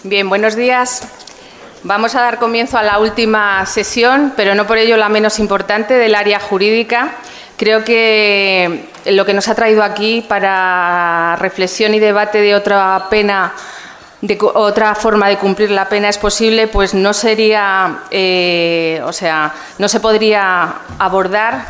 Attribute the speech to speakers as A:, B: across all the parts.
A: Bien, buenos días. Vamos a dar comienzo a la última sesión, pero no por ello la menos importante, del área jurídica. Creo que lo que nos ha traído aquí para reflexión y debate de otra pena, de otra forma de cumplir la pena es posible, pues no sería, no se podría abordar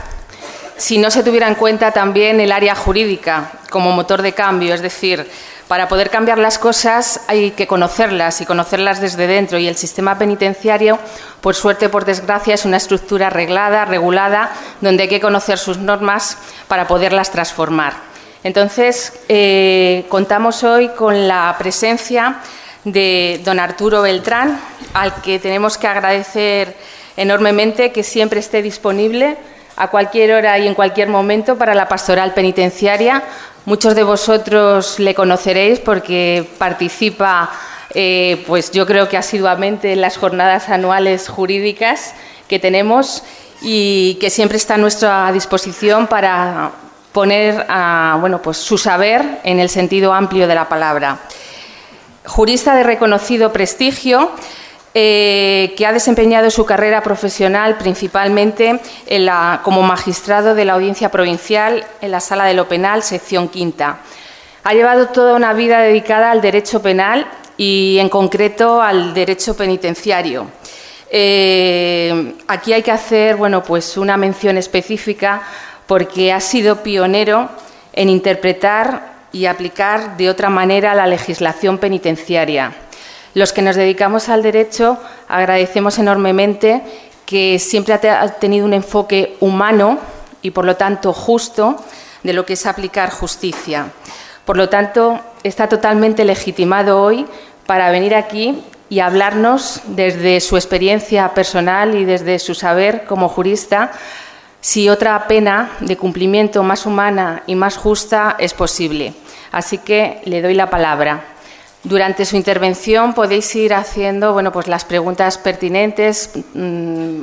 A: si no se tuviera en cuenta también el área jurídica como motor de cambio. Es decir, para poder cambiar las cosas hay que conocerlas y conocerlas desde dentro, y el sistema penitenciario, por suerte o por desgracia, es una estructura arreglada, regulada, donde hay que conocer sus normas para poderlas transformar. Entonces, contamos hoy con la presencia de don Arturo Beltrán, al que tenemos que agradecer enormemente que siempre esté disponible a cualquier hora y en cualquier momento para la pastoral penitenciaria. Muchos de vosotros le conoceréis porque participa, pues yo creo que asiduamente, en las jornadas anuales jurídicas que tenemos, y que siempre está a nuestra disposición para poner pues su saber en el sentido amplio de la palabra. Jurista de reconocido prestigio, que ha desempeñado su carrera profesional principalmente como magistrado de la Audiencia Provincial en la Sala de lo Penal, sección quinta. Ha llevado toda una vida dedicada al derecho penal y, en concreto, al derecho penitenciario. Aquí hay que hacer pues una mención específica, porque ha sido pionero en interpretar y aplicar de otra manera la legislación penitenciaria. Los que nos dedicamos al derecho agradecemos enormemente que siempre ha tenido un enfoque humano y, por lo tanto, justo de lo que es aplicar justicia. Por lo tanto, está totalmente legitimado hoy para venir aquí y hablarnos desde su experiencia personal y desde su saber como jurista si otra pena de cumplimiento más humana y más justa es posible. Así que le doy la palabra. Durante su intervención podéis ir haciendo pues las preguntas pertinentes,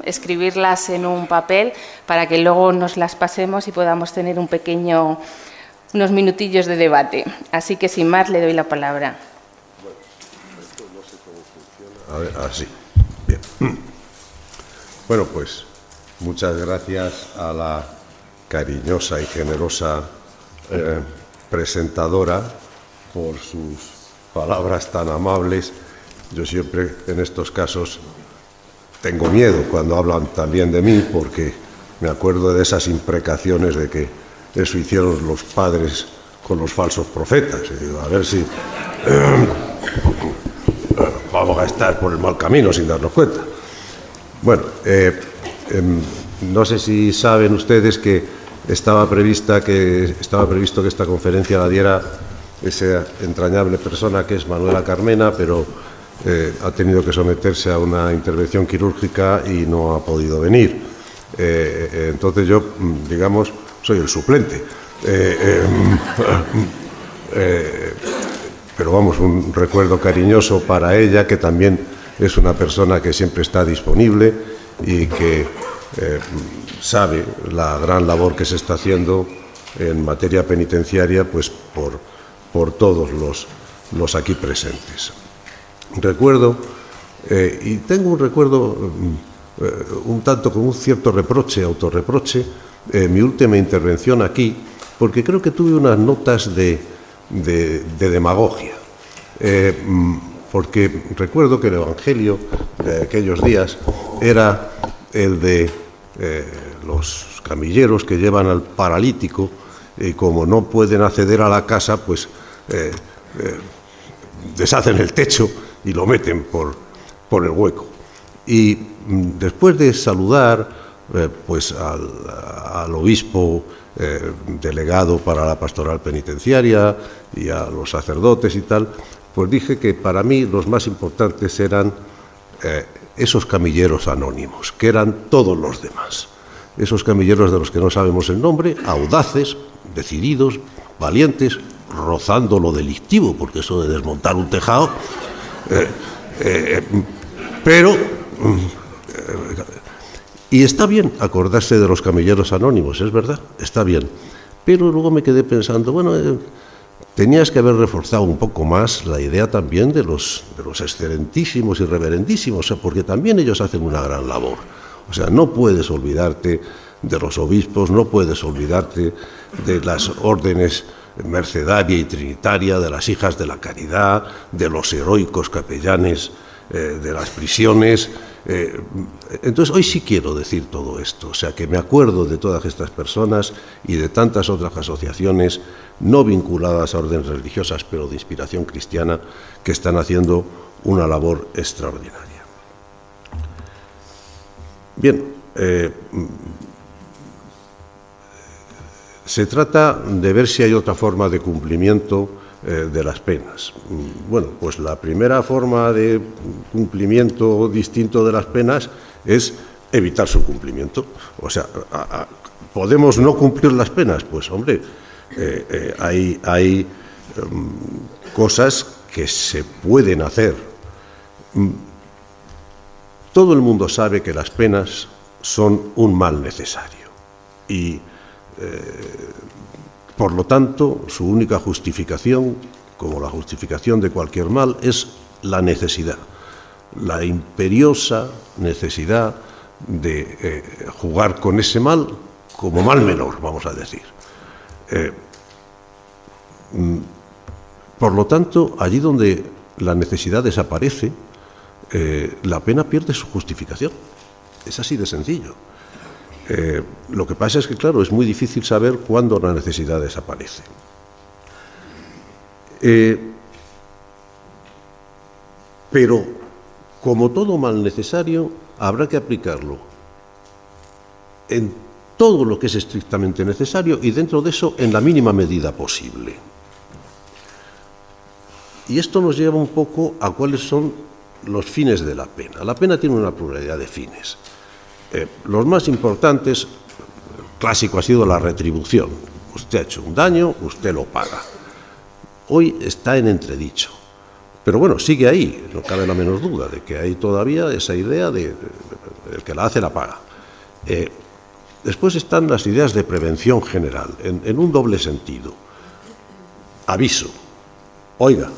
A: escribirlas en un papel para que luego nos las pasemos y podamos tener unos minutillos de debate. Así que, sin más, le doy la palabra.
B: Bueno, esto no sé cómo funciona. A ver, así. Bien. Bueno, pues muchas gracias a la cariñosa y generosa presentadora por sus palabras tan amables. Yo siempre, en estos casos, tengo miedo cuando hablan también de mí, porque me acuerdo de esas imprecaciones de que eso hicieron los padres con los falsos profetas. Y digo, a ver si vamos a estar por el mal camino sin darnos cuenta. Bueno, no sé si saben ustedes que estaba previsto que esta conferencia la diera esa entrañable persona que es Manuela Carmena, pero ha tenido que someterse a una intervención quirúrgica y no ha podido venir. Entonces yo, digamos, soy el suplente. Pero vamos, un recuerdo cariñoso para ella, que también es una persona que siempre está disponible y que sabe la gran labor que se está haciendo en materia penitenciaria, pues por todos los aquí presentes. Recuerdo, y tengo un recuerdo un tanto con un cierto autorreproche, mi última intervención aquí, porque creo que tuve unas notas de demagogia. Porque recuerdo que el evangelio de aquellos días era el de los camilleros que llevan al paralítico, y como no pueden acceder a la casa, pues deshacen el techo y lo meten por el hueco. Y después de saludar pues al obispo delegado para la pastoral penitenciaria y a los sacerdotes y tal, pues dije que para mí los más importantes eran esos camilleros anónimos, que eran todos los demás. Esos camilleros de los que no sabemos el nombre, audaces, decididos, valientes, rozando lo delictivo, porque eso de desmontar un tejado, y está bien acordarse de los camilleros anónimos, es verdad, está bien, pero luego me quedé pensando, tenías que haber reforzado un poco más la idea también de los excelentísimos y reverendísimos, porque también ellos hacen una gran labor. O sea, no puedes olvidarte de los obispos, no puedes olvidarte de las órdenes mercedaria y trinitaria, de las hijas de la caridad, de los heroicos capellanes de las prisiones. Entonces, hoy sí quiero decir todo esto, o sea, que me acuerdo de todas estas personas y de tantas otras asociaciones no vinculadas a órdenes religiosas, pero de inspiración cristiana, que están haciendo una labor extraordinaria. Bien, se trata de ver si hay otra forma de cumplimiento de las penas. Bueno, pues la primera forma de cumplimiento distinto de las penas es evitar su cumplimiento. O sea, ¿podemos no cumplir las penas? Pues, hombre, hay cosas que se pueden hacer. Todo el mundo sabe que las penas son un mal necesario y por lo tanto, su única justificación, como la justificación de cualquier mal, es la necesidad, la imperiosa necesidad de jugar con ese mal como mal menor, vamos a decir. Por lo tanto, allí donde la necesidad desaparece, la pena pierde su justificación. Es así de sencillo. Lo que pasa es que, claro, es muy difícil saber cuándo la necesidad desaparece. Pero, como todo mal necesario, habrá que aplicarlo en todo lo que es estrictamente necesario y dentro de eso en la mínima medida posible. Y esto nos lleva un poco a cuáles son los fines de la pena. La pena tiene una pluralidad de fines. Los más importantes, clásico ha sido la retribución. Usted ha hecho un daño, usted lo paga. Hoy está en entredicho. Pero bueno, sigue ahí, no cabe la menor duda de que hay todavía esa idea de el que la hace la paga. Después están las ideas de prevención general, en un doble sentido. Aviso. Oiga,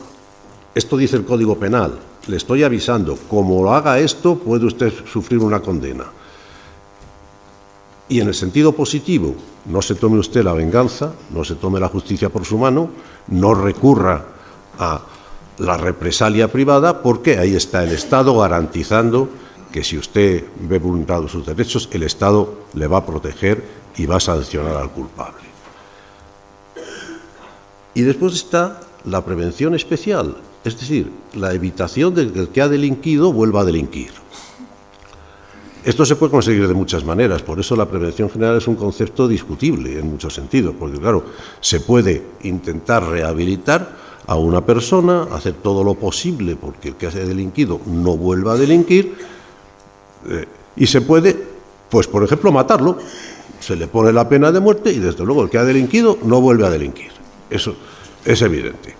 B: esto dice el Código Penal, le estoy avisando, como lo haga esto, puede usted sufrir una condena. Y en el sentido positivo, no se tome usted la venganza, no se tome la justicia por su mano, no recurra a la represalia privada, porque ahí está el Estado garantizando que si usted ve vulnerados sus derechos, el Estado le va a proteger y va a sancionar al culpable. Y después está la prevención especial, es decir, la evitación de que el que ha delinquido vuelva a delinquir. Esto se puede conseguir de muchas maneras, por eso la prevención general es un concepto discutible en muchos sentidos, porque claro, se puede intentar rehabilitar a una persona, hacer todo lo posible porque el que ha delinquido no vuelva a delinquir, y se puede, pues por ejemplo, matarlo, se le pone la pena de muerte y desde luego el que ha delinquido no vuelve a delinquir. Eso es evidente.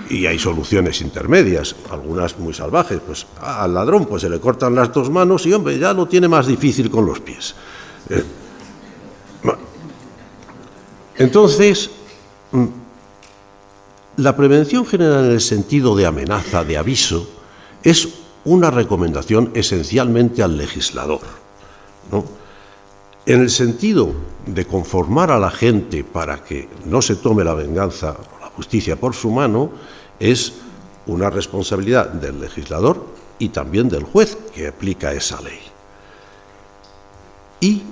B: Y hay soluciones intermedias, algunas muy salvajes, pues al ladrón pues se le cortan las dos manos y hombre, ya lo tiene más difícil con los pies. Entonces, la prevención general en el sentido de amenaza, de aviso, es una recomendación esencialmente al legislador, ¿no? En el sentido de conformar a la gente para que no se tome la venganza o la justicia por su mano, es una responsabilidad del legislador y también del juez que aplica esa ley. Y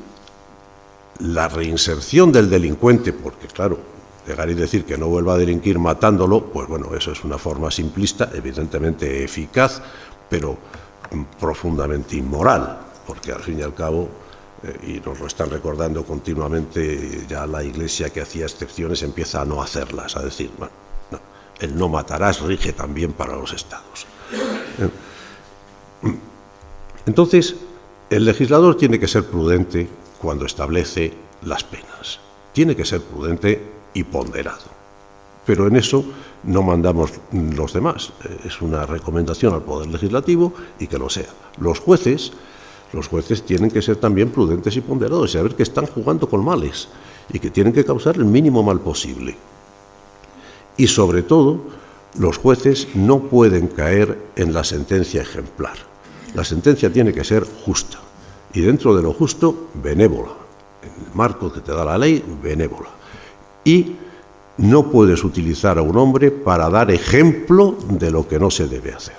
B: la reinserción del delincuente, porque claro, llegar y decir que no vuelva a delinquir matándolo, pues bueno, eso es una forma simplista, evidentemente eficaz, pero profundamente inmoral, porque al fin y al cabo, y nos lo están recordando continuamente, ya la Iglesia que hacía excepciones empieza a no hacerlas, a decir, bueno, no, el no matarás rige también para los estados. Entonces, el legislador tiene que ser prudente cuando establece las penas. Tiene que ser prudente y ponderado. Pero en eso no mandamos los demás. Es una recomendación al Poder Legislativo y que lo sea. Los jueces tienen que ser también prudentes y ponderados y saber que están jugando con males y que tienen que causar el mínimo mal posible. Y sobre todo, los jueces no pueden caer en la sentencia ejemplar. La sentencia tiene que ser justa y dentro de lo justo, benévola. En el marco que te da la ley, benévola. Y no puedes utilizar a un hombre para dar ejemplo de lo que no se debe hacer.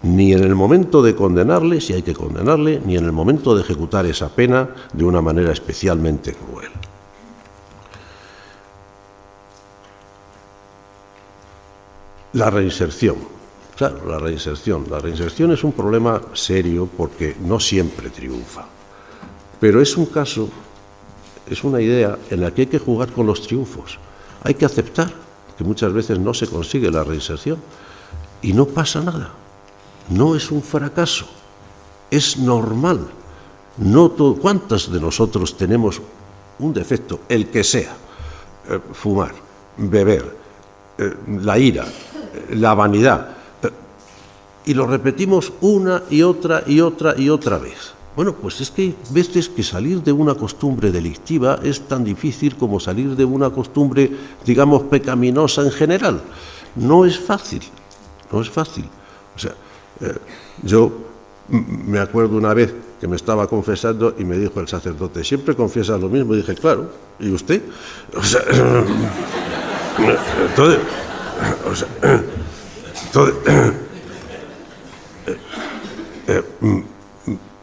B: Ni en el momento de condenarle, si hay que condenarle, ni en el momento de ejecutar esa pena de una manera especialmente cruel. La reinserción. Claro, la reinserción. La reinserción es un problema serio porque no siempre triunfa. Pero es un caso, es una idea en la que hay que jugar con los triunfos. Hay que aceptar que muchas veces no se consigue la reinserción y no pasa nada. No es un fracaso, es normal. ¿Cuántos de nosotros tenemos un defecto, el que sea? Fumar, beber, la ira, la vanidad. Y lo repetimos una y otra y otra y otra vez. Bueno, pues es que hay veces que salir de una costumbre delictiva es tan difícil como salir de una costumbre, digamos, pecaminosa en general. No es fácil, no es fácil. O sea, yo me acuerdo una vez que me estaba confesando y me dijo el sacerdote, ¿siempre confiesas lo mismo? Y dije, claro, ¿y usted? O sea,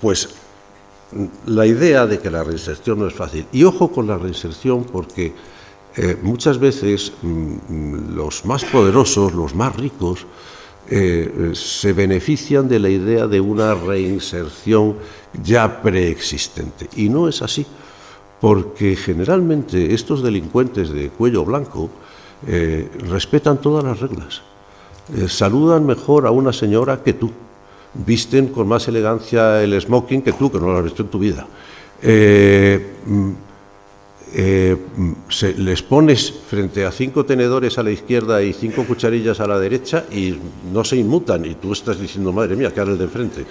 B: pues la idea de que la reinserción no es fácil. Y ojo con la reinserción porque muchas veces los más poderosos, los más ricos, se benefician de la idea de una reinserción ya preexistente. Y no es así, porque generalmente estos delincuentes de cuello blanco respetan todas las reglas. Saludan mejor a una señora que tú. Visten con más elegancia el smoking que tú, que no lo has visto en tu vida. Les pones frente a 5 tenedores a la izquierda y 5 cucharillas a la derecha y no se inmutan y tú estás diciendo, madre mía, ¿qué hará el de enfrente?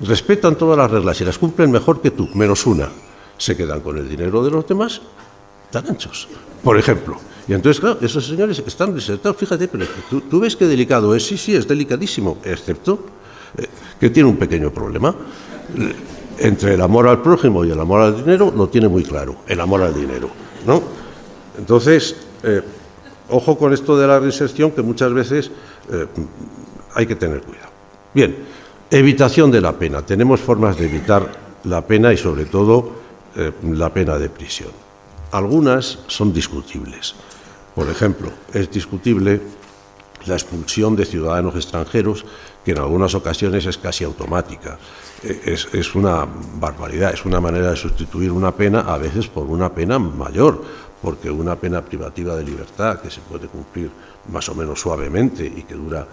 B: Respetan todas las reglas y las cumplen mejor que tú, menos una. Se quedan con el dinero de los demás tan anchos, por ejemplo. Y entonces, claro, esos señores están reservados, fíjate, pero tú ves qué delicado es, sí, es delicadísimo, excepto que tiene un pequeño problema. Entre el amor al prójimo y el amor al dinero lo tiene muy claro, el amor al dinero, ¿no? Entonces, ojo con esto de la reinserción, que muchas veces hay que tener cuidado. Bien, evitación de la pena. Tenemos formas de evitar la pena y sobre todo la pena de prisión. Algunas son discutibles. Por ejemplo, es discutible la expulsión de ciudadanos extranjeros, que en algunas ocasiones es casi automática. Es una barbaridad, es una manera de sustituir una pena a veces por una pena mayor, porque una pena privativa de libertad que se puede cumplir más o menos suavemente y que dura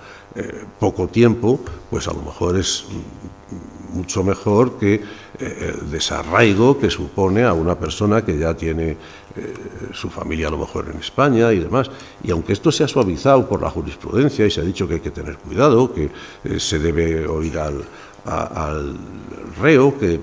B: poco tiempo, pues a lo mejor es mucho mejor que el desarraigo que supone a una persona que ya tiene su familia a lo mejor en España y demás. Y aunque esto se ha suavizado por la jurisprudencia y se ha dicho que hay que tener cuidado, que se debe oír al reo, que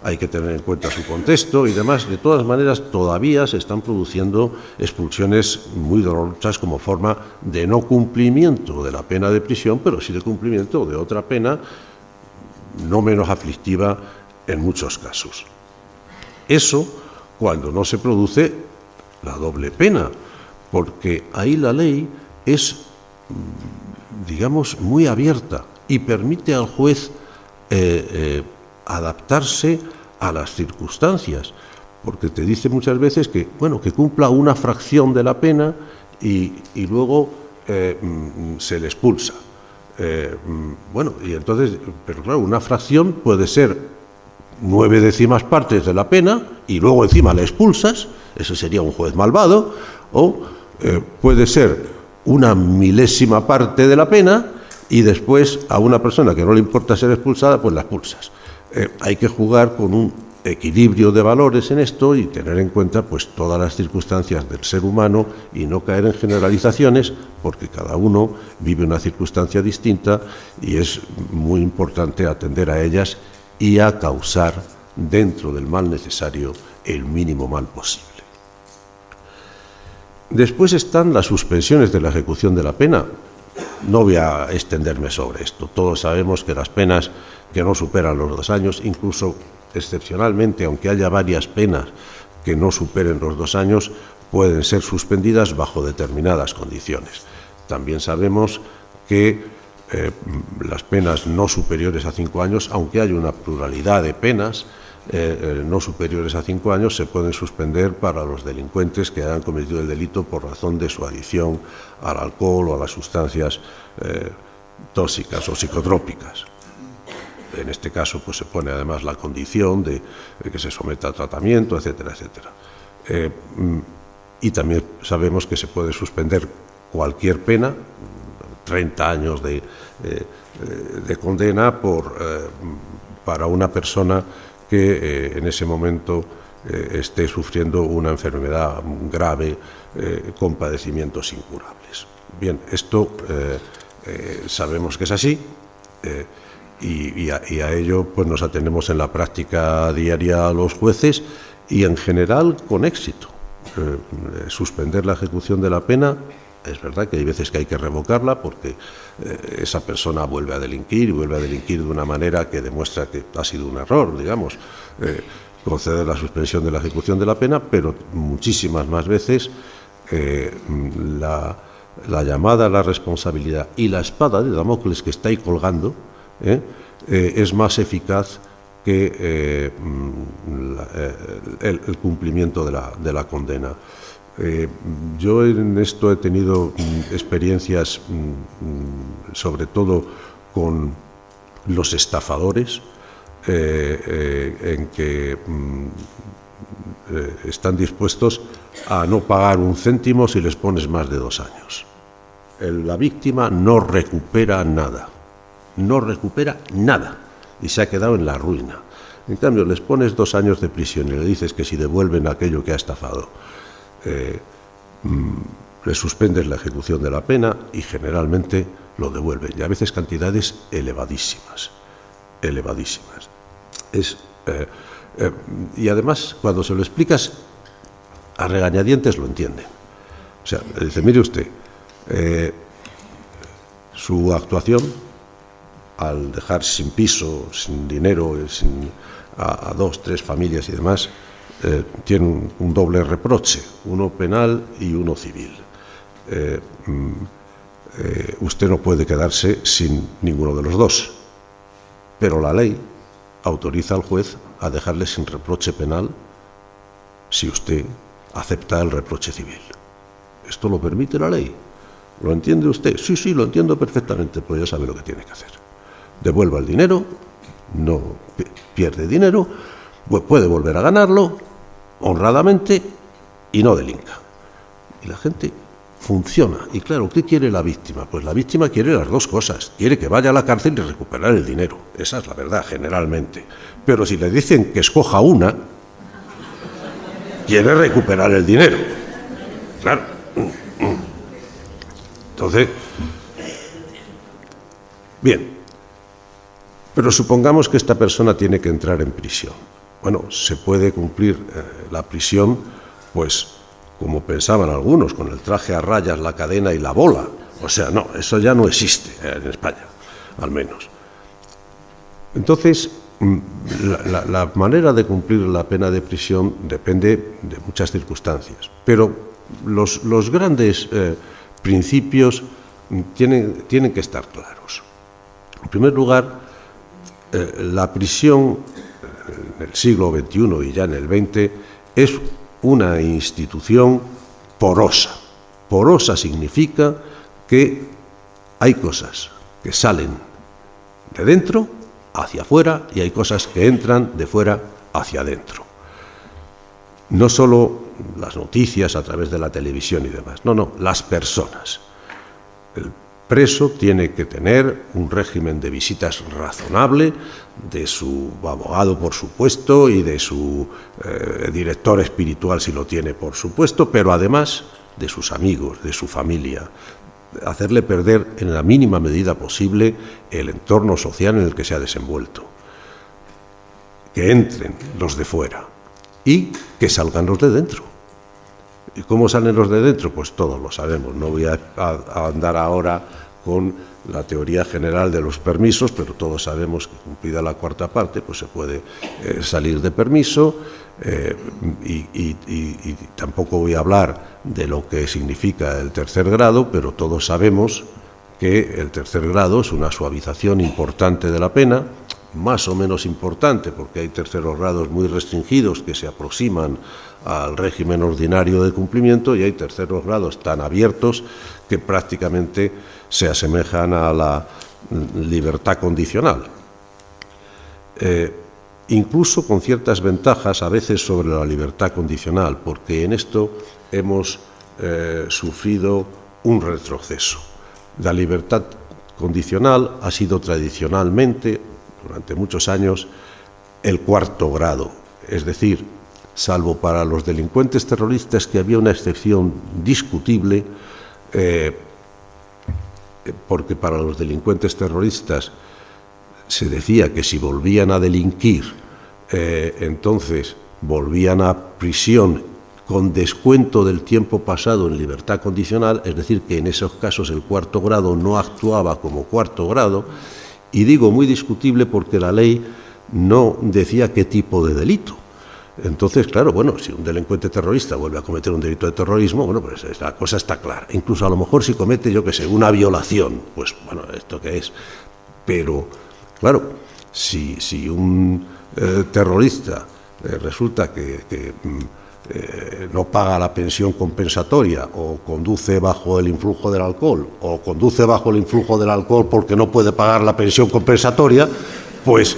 B: hay que tener en cuenta su contexto y demás, de todas maneras todavía se están produciendo expulsiones muy dolorosas como forma de no cumplimiento de la pena de prisión, pero sí de cumplimiento de otra pena no menos aflictiva en muchos casos. Eso cuando no se produce la doble pena, porque ahí la ley es, digamos, muy abierta y permite al juez adaptarse a las circunstancias, porque te dice muchas veces que, bueno, que cumpla una fracción de la pena y luego se le expulsa. Bueno, y entonces, pero claro, una fracción puede ser 9 décimas partes de la pena y luego encima le expulsas, eso sería un juez malvado, o puede ser una milésima parte de la pena y después a una persona que no le importa ser expulsada, pues la expulsas. Hay que jugar con un equilibrio de valores en esto y tener en cuenta pues todas las circunstancias del ser humano y no caer en generalizaciones, porque cada uno vive una circunstancia distinta y es muy importante atender a ellas y a causar dentro del mal necesario el mínimo mal posible. Después están las suspensiones de la ejecución de la pena. No voy a extenderme sobre esto. Todos sabemos que las penas que no superan los 2 años, incluso excepcionalmente, aunque haya varias penas que no superen los 2 años, pueden ser suspendidas bajo determinadas condiciones. También sabemos que las penas no superiores a 5 años, aunque hay una pluralidad de penas, no superiores a 5 años se pueden suspender para los delincuentes que hayan cometido el delito por razón de su adicción al alcohol o a las sustancias tóxicas o psicotrópicas. En este caso, pues se pone además la condición de que se someta a tratamiento, etcétera, etcétera. Y también sabemos que se puede suspender cualquier pena, 30 años de condena para una persona que en ese momento esté sufriendo una enfermedad grave con padecimientos incurables. Bien, esto sabemos que es así y a ello pues nos atenemos en la práctica diaria a los jueces y en general con éxito. Suspender la ejecución de la pena, es verdad que hay veces que hay que revocarla porque esa persona vuelve a delinquir de una manera que demuestra que ha sido un error, digamos, conceder la suspensión de la ejecución de la pena, pero muchísimas más veces la llamada a la responsabilidad y la espada de Damocles que está ahí colgando es más eficaz que el cumplimiento de la condena. Yo en esto he tenido experiencias sobre todo con los estafadores en que están dispuestos a no pagar un céntimo si les pones más de 2 años. La víctima no recupera nada y se ha quedado en la ruina. En cambio, les pones 2 años de prisión y le dices que si devuelven aquello que ha estafado, le suspendes la ejecución de la pena y generalmente lo devuelven, y a veces cantidades elevadísimas. Y además, cuando se lo explicas a regañadientes, lo entienden. O sea, le dice, mire usted, su actuación al dejar sin piso, sin dinero, a 2, 3 familias y demás, tiene un doble reproche, uno penal y uno civil. Usted no puede quedarse sin ninguno de los dos, pero la ley autoriza al juez a dejarle sin reproche penal si usted acepta el reproche civil. ¿Esto lo permite la ley? ¿Lo entiende usted? Sí, lo entiendo perfectamente, pero ya sabe lo que tiene que hacer. Devuelva el dinero, no pierde dinero, puede volver a ganarlo honradamente y no delinca. Y la gente funciona. Y claro, ¿qué quiere la víctima? Pues la víctima quiere las 2 cosas. Quiere que vaya a la cárcel y recuperar el dinero. Esa es la verdad, generalmente. Pero si le dicen que escoja una, quiere recuperar el dinero. Claro. Entonces, bien. Pero supongamos que esta persona tiene que entrar en prisión. Bueno, se puede cumplir la prisión, pues, como pensaban algunos, con el traje a rayas, la cadena y la bola. O sea, no, eso ya no existe en España, al menos. Entonces, la manera de cumplir la pena de prisión depende de muchas circunstancias, pero los grandes principios tienen que estar claros. En primer lugar, la prisión en el siglo XXI y ya en el XX es una institución porosa. Porosa significa que hay cosas que salen de dentro hacia afuera y hay cosas que entran de fuera hacia adentro. No solo las noticias a través de la televisión y demás, no, las personas. El preso tiene que tener un régimen de visitas razonable de su abogado, por supuesto, y de su director espiritual, si lo tiene, por supuesto, pero además de sus amigos, de su familia. Hacerle perder en la mínima medida posible el entorno social en el que se ha desenvuelto. Que entren los de fuera y que salgan los de dentro. ¿Y cómo salen los de dentro? Pues todos lo sabemos. No voy a andar ahora con la teoría general de los permisos, pero todos sabemos que cumplida la cuarta parte, pues se puede salir de permiso, y tampoco voy a hablar de lo que significa el tercer grado, pero todos sabemos que el tercer grado es una suavización importante de la pena, más o menos importante, porque hay terceros grados muy restringidos que se aproximan al régimen ordinario de cumplimiento, y hay terceros grados tan abiertos que prácticamente se asemejan a la libertad condicional. Incluso con ciertas ventajas a veces sobre la libertad condicional, porque en esto hemos sufrido un retroceso. La libertad condicional ha sido tradicionalmente, durante muchos años, el cuarto grado, es decir, salvo para los delincuentes terroristas, que había una excepción discutible, porque para los delincuentes terroristas se decía que si volvían a delinquir, entonces volvían a prisión con descuento del tiempo pasado en libertad condicional, es decir, que en esos casos el cuarto grado no actuaba como cuarto grado, y digo muy discutible porque la ley no decía qué tipo de delito. Entonces, claro, bueno, si un delincuente terrorista vuelve a cometer un delito de terrorismo, bueno, pues la cosa está clara. Incluso a lo mejor si comete, yo qué sé, una violación, pues bueno, ¿esto qué es? Pero, claro, si un terrorista resulta que no paga la pensión compensatoria, o conduce bajo el influjo del alcohol, o conduce bajo el influjo del alcohol porque no puede pagar la pensión compensatoria, pues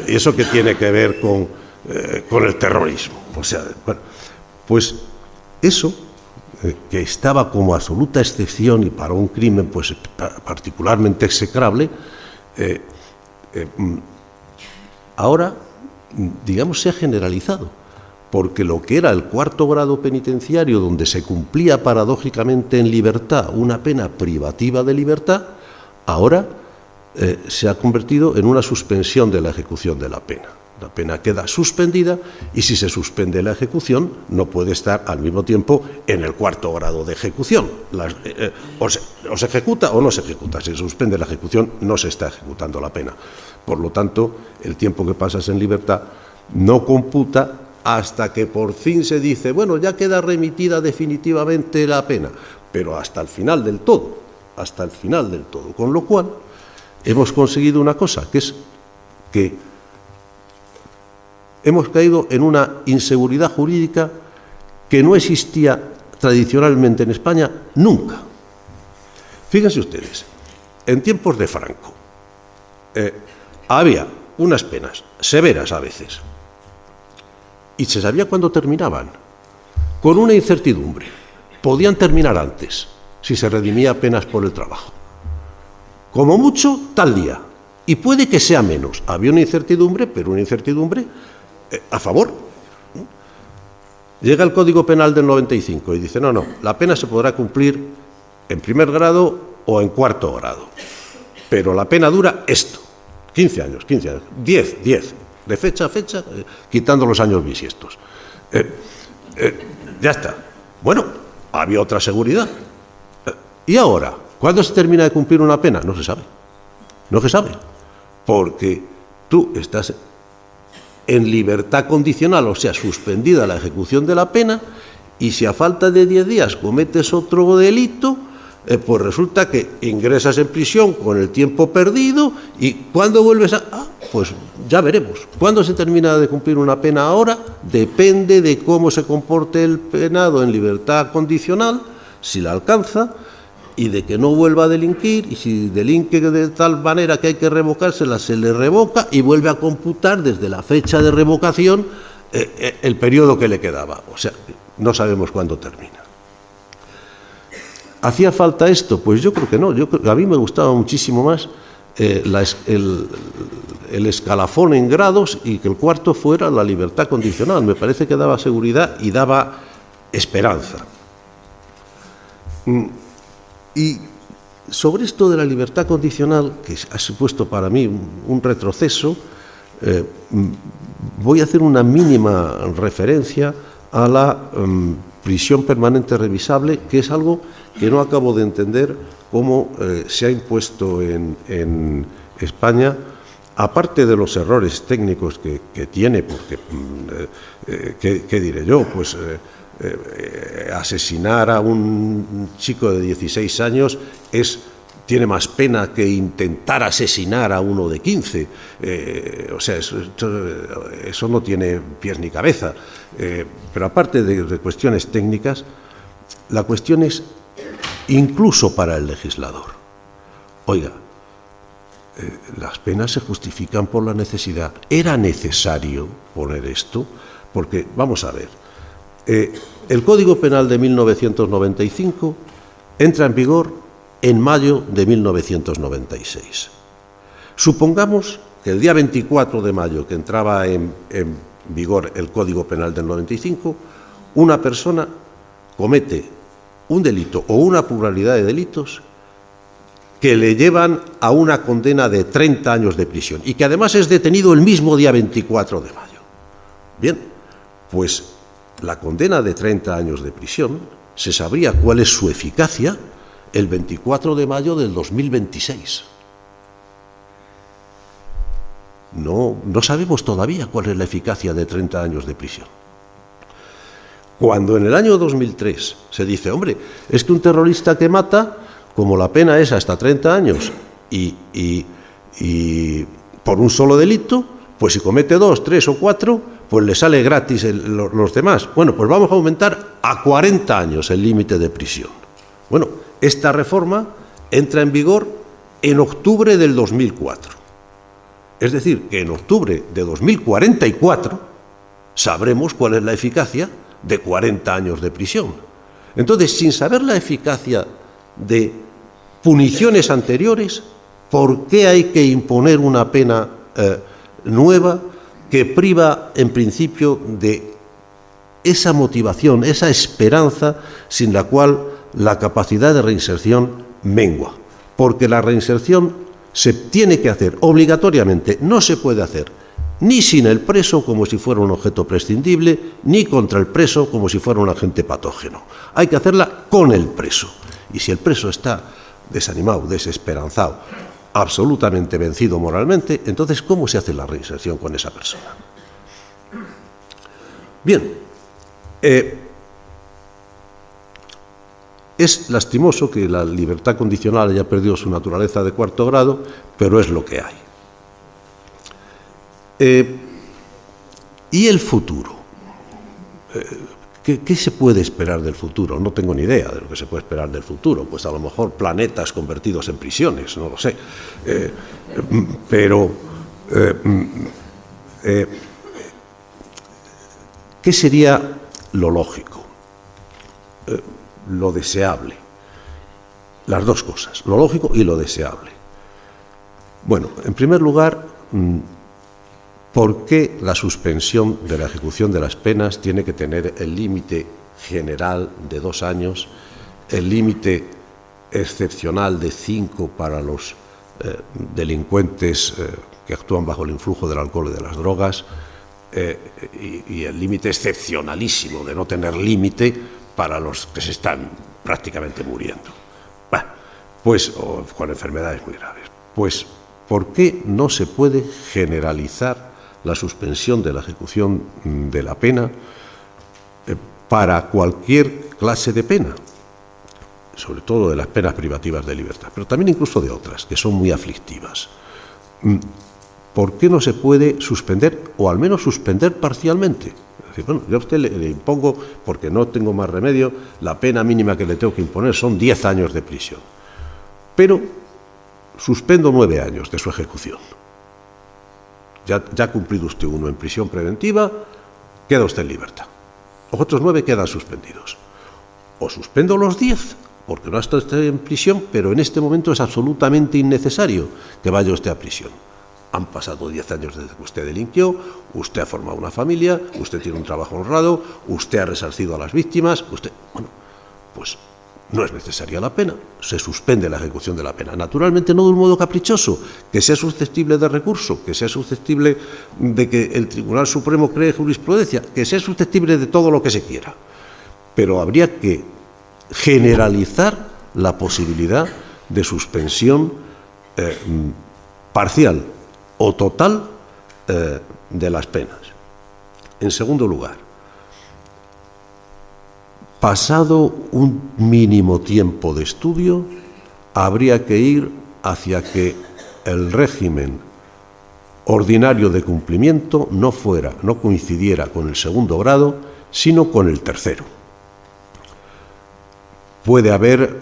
B: ¿eso qué tiene que ver con el terrorismo? O sea, bueno, pues eso, que estaba como absoluta excepción y para un crimen pues particularmente execrable, ahora, digamos, se ha generalizado, porque lo que era el cuarto grado penitenciario, donde se cumplía paradójicamente en libertad una pena privativa de libertad, ahora se ha convertido en una suspensión de la ejecución de la pena. La pena queda suspendida, y si se suspende la ejecución no puede estar al mismo tiempo en el cuarto grado de ejecución. O se ejecuta o no se ejecuta. Si se suspende la ejecución no se está ejecutando la pena. Por lo tanto, el tiempo que pasas en libertad no computa hasta que por fin se dice, bueno, ya queda remitida definitivamente la pena, pero hasta el final del todo, hasta el final del todo. Con lo cual, hemos conseguido una cosa, que es que hemos caído en una inseguridad jurídica que no existía tradicionalmente en España nunca. Fíjense ustedes, en tiempos de Franco había unas penas severas a veces, y se sabía cuándo terminaban, con una incertidumbre. Podían terminar antes, si se redimía apenas por el trabajo. Como mucho, tal día. Y puede que sea menos. Había una incertidumbre, pero una incertidumbre a favor. Llega el Código Penal del 95 y dice, no, la pena se podrá cumplir en primer grado o en cuarto grado. Pero la pena dura esto, 15 años, 10. De fecha a fecha, quitando los años bisiestos. Ya está. Bueno, había otra seguridad. ¿Y ahora? ¿Cuándo se termina de cumplir una pena? No se sabe. No se sabe. Porque tú estás en libertad condicional, o sea, suspendida la ejecución de la pena, y si a falta de 10 días cometes otro delito, pues resulta que ingresas en prisión con el tiempo perdido, y ¿cuándo vuelves a...? Pues ya veremos. ¿Cuándo se termina de cumplir una pena ahora? Depende de cómo se comporte el penado en libertad condicional, si la alcanza, y de que no vuelva a delinquir, y si delinque de tal manera que hay que revocársela, se le revoca y vuelve a computar desde la fecha de revocación el periodo que le quedaba. O sea, no sabemos cuándo termina. ¿Hacía falta esto? Pues yo creo que no. A mí me gustaba muchísimo más el escalafón en grados, y que el cuarto fuera la libertad condicional. Me parece que daba seguridad y daba esperanza. Y sobre esto de la libertad condicional, que ha supuesto para mí un retroceso, voy a hacer una mínima referencia a la prisión permanente revisable, que es algo que no acabo de entender cómo se ha impuesto en España, aparte de los errores técnicos que tiene, porque, ¿qué diré yo? Pues asesinar a un chico de 16 años tiene más pena que intentar asesinar a uno de 15. O sea, eso no tiene pies ni cabeza. Pero aparte de cuestiones técnicas, la cuestión es incluso para el legislador. Oiga, las penas se justifican por la necesidad. ¿Era necesario poner esto? Porque, vamos a ver, el Código Penal de 1995 entra en vigor en mayo de 1996. Supongamos que el día 24 de mayo, que entraba en vigor el Código Penal del 95, una persona comete un delito o una pluralidad de delitos que le llevan a una condena de 30 años de prisión y que además es detenido el mismo día 24 de mayo. Bien, pues la condena de 30 años de prisión se sabría cuál es su eficacia el 24 de mayo del 2026. No sabemos todavía cuál es la eficacia de 30 años de prisión. Cuando en el año 2003 se dice, hombre, es que un terrorista que mata, como la pena es hasta 30 años y por un solo delito, pues si comete 2, 3 o 4, pues le sale gratis los demás. Bueno, pues vamos a aumentar a 40 años el límite de prisión. Bueno, esta reforma entra en vigor en octubre del 2004. Es decir, que en octubre de 2044 sabremos cuál es la eficacia de 40 años de prisión. Entonces, sin saber la eficacia de puniciones anteriores, ¿por qué hay que imponer una pena nueva que priva, en principio, de esa motivación, esa esperanza sin la cual la capacidad de reinserción mengua? Porque la reinserción se tiene que hacer obligatoriamente, no se puede hacer ni sin el preso como si fuera un objeto prescindible, ni contra el preso como si fuera un agente patógeno. Hay que hacerla con el preso. Y si el preso está desanimado, desesperanzado, absolutamente vencido moralmente, entonces, ¿cómo se hace la reinserción con esa persona? Bien, es lastimoso que la libertad condicional haya perdido su naturaleza de cuarto grado, pero es lo que hay. ¿Y el futuro? ¿Qué se puede esperar del futuro? No tengo ni idea de lo que se puede esperar del futuro. Pues a lo mejor planetas convertidos en prisiones, no lo sé. ¿Qué sería lo lógico? Lo deseable. Las dos cosas, lo lógico y lo deseable. Bueno, en primer lugar, ¿por qué la suspensión de la ejecución de las penas tiene que tener el límite general de 2 años, el límite excepcional de 5 para los delincuentes que actúan bajo el influjo del alcohol y de las drogas, y el límite excepcionalísimo de no tener límite para los que se están prácticamente muriendo? Bueno, pues, o con enfermedades muy graves. Pues, ¿por qué no se puede generalizar la suspensión de la ejecución de la pena para cualquier clase de pena, sobre todo de las penas privativas de libertad, pero también incluso de otras, que son muy aflictivas? ¿Por qué no se puede suspender, o al menos suspender parcialmente? Es decir, bueno, yo a usted le impongo, porque no tengo más remedio, la pena mínima que le tengo que imponer son 10 años de prisión, pero suspendo 9 años de su ejecución. Ya ha cumplido usted 1 en prisión preventiva, queda usted en libertad. Los otros 9 quedan suspendidos. O suspendo los 10, porque no está usted en prisión, pero en este momento es absolutamente innecesario que vaya usted a prisión. Han pasado 10 años desde que usted delinquió, usted ha formado una familia, usted tiene un trabajo honrado, usted ha resarcido a las víctimas, bueno, pues no es necesaria la pena, se suspende la ejecución de la pena. Naturalmente no de un modo caprichoso, que sea susceptible de recurso, que sea susceptible de que el Tribunal Supremo cree jurisprudencia, que sea susceptible de todo lo que se quiera. pero habría que generalizar la posibilidad de suspensión parcial o total de las penas. En segundo lugar, pasado un mínimo tiempo de estudio, habría que ir hacia que el régimen ordinario de cumplimiento no coincidiera con el segundo grado, sino con el tercero. Puede haber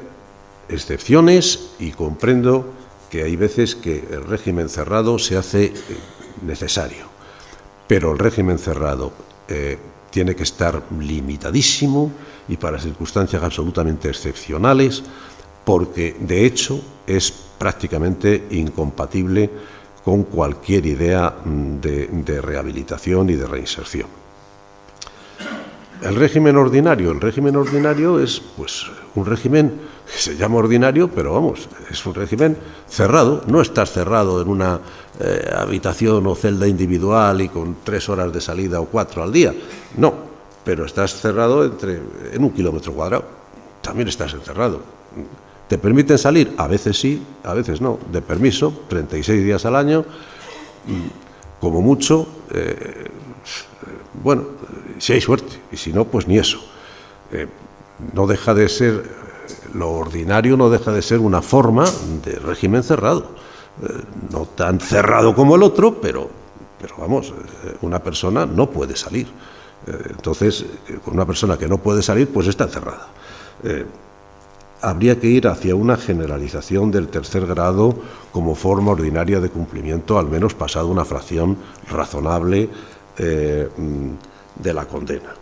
B: excepciones y comprendo que hay veces que el régimen cerrado se hace necesario, pero el régimen cerrado tiene que estar limitadísimo y para circunstancias absolutamente excepcionales, porque de hecho es prácticamente incompatible con cualquier idea de rehabilitación y de reinserción. El régimen ordinario es pues un régimen que se llama ordinario, pero vamos, es un régimen cerrado. No estás cerrado en una habitación o celda individual y con 3 horas de salida o 4 al día. No, pero estás cerrado en 1 kilómetro cuadrado. También estás encerrado. ¿Te permiten salir? A veces sí, a veces no. De permiso, 36 días al año, como mucho. Bueno, si hay suerte, y si no, pues ni eso. No deja de ser, lo ordinario no deja de ser una forma de régimen cerrado. No tan cerrado como el otro, pero vamos, una persona no puede salir. Entonces, una persona que no puede salir, pues está encerrada. Habría que ir hacia una generalización del tercer grado como forma ordinaria de cumplimiento, al menos pasado una fracción razonable de la condena.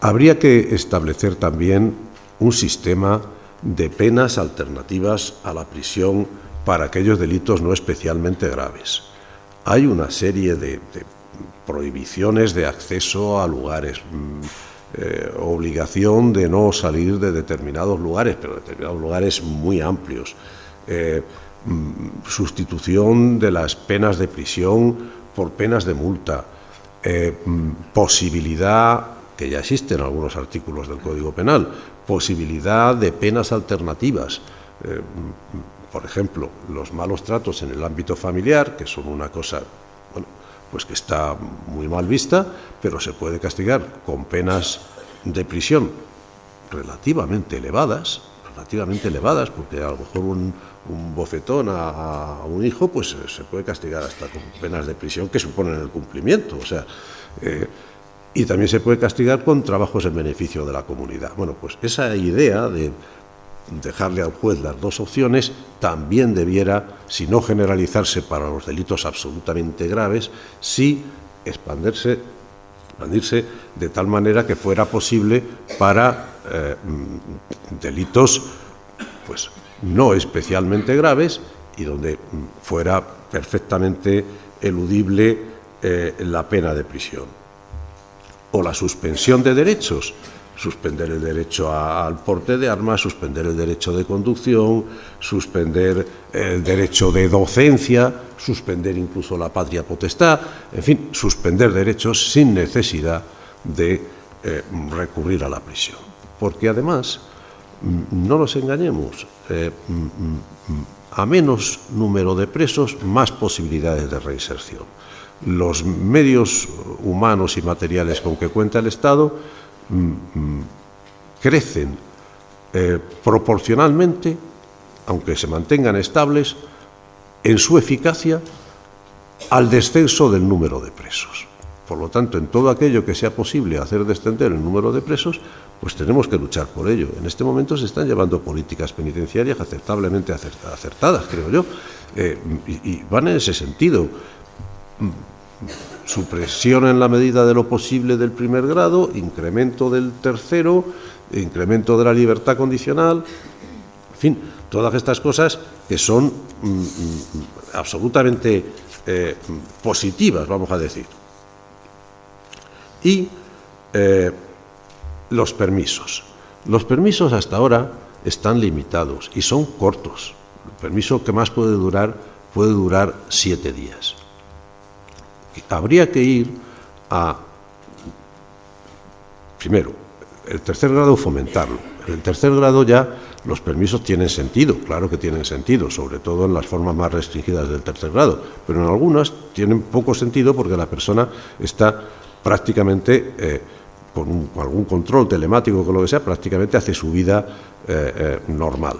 B: Habría que establecer también un sistema de penas alternativas a la prisión para aquellos delitos no especialmente graves. Hay una serie de prohibiciones de acceso a lugares, obligación de no salir de determinados lugares, pero determinados lugares muy amplios, sustitución de las penas de prisión por penas de multa, posibilidad, que ya existe en algunos artículos del Código Penal, posibilidad de penas alternativas. Por ejemplo, los malos tratos en el ámbito familiar, que son una cosa, bueno, pues que está muy mal vista, pero se puede castigar con penas de prisión relativamente elevadas, porque a lo mejor un bofetón a un hijo, pues se puede castigar hasta con penas de prisión que suponen el cumplimiento, o sea, y también se puede castigar con trabajos en beneficio de la comunidad. Bueno, pues esa idea de dejarle al juez las dos opciones también debiera, si no generalizarse para los delitos absolutamente graves, sí expandirse de tal manera que fuera posible para delitos pues no especialmente graves y donde fuera perfectamente eludible la pena de prisión. O la suspensión de derechos, suspender el derecho al porte de armas, suspender el derecho de conducción, suspender el derecho de docencia, suspender incluso la patria potestad, en fin, suspender derechos sin necesidad de recurrir a la prisión. Porque además, no nos engañemos, a menos número de presos, más posibilidades de reinserción. Los medios humanos y materiales con que cuenta el Estado crecen proporcionalmente, aunque se mantengan estables, en su eficacia al descenso del número de presos. Por lo tanto, en todo aquello que sea posible hacer descender el número de presos, pues tenemos que luchar por ello. En este momento se están llevando políticas penitenciarias aceptablemente acertadas, creo yo, y van en ese sentido. Supresión en la medida de lo posible del primer grado, incremento del tercero, incremento de la libertad condicional, en fin, todas estas cosas que son absolutamente positivas, vamos a decir. Y los permisos. Los permisos hasta ahora están limitados y son cortos. El permiso que más puede durar 7 días. Habría que ir a primero, el tercer grado fomentarlo. En el tercer grado ya los permisos tienen sentido, claro que tienen sentido, sobre todo en las formas más restringidas del tercer grado, pero en algunas tienen poco sentido porque la persona está prácticamente, con algún control telemático o con lo que sea, prácticamente hace su vida normal.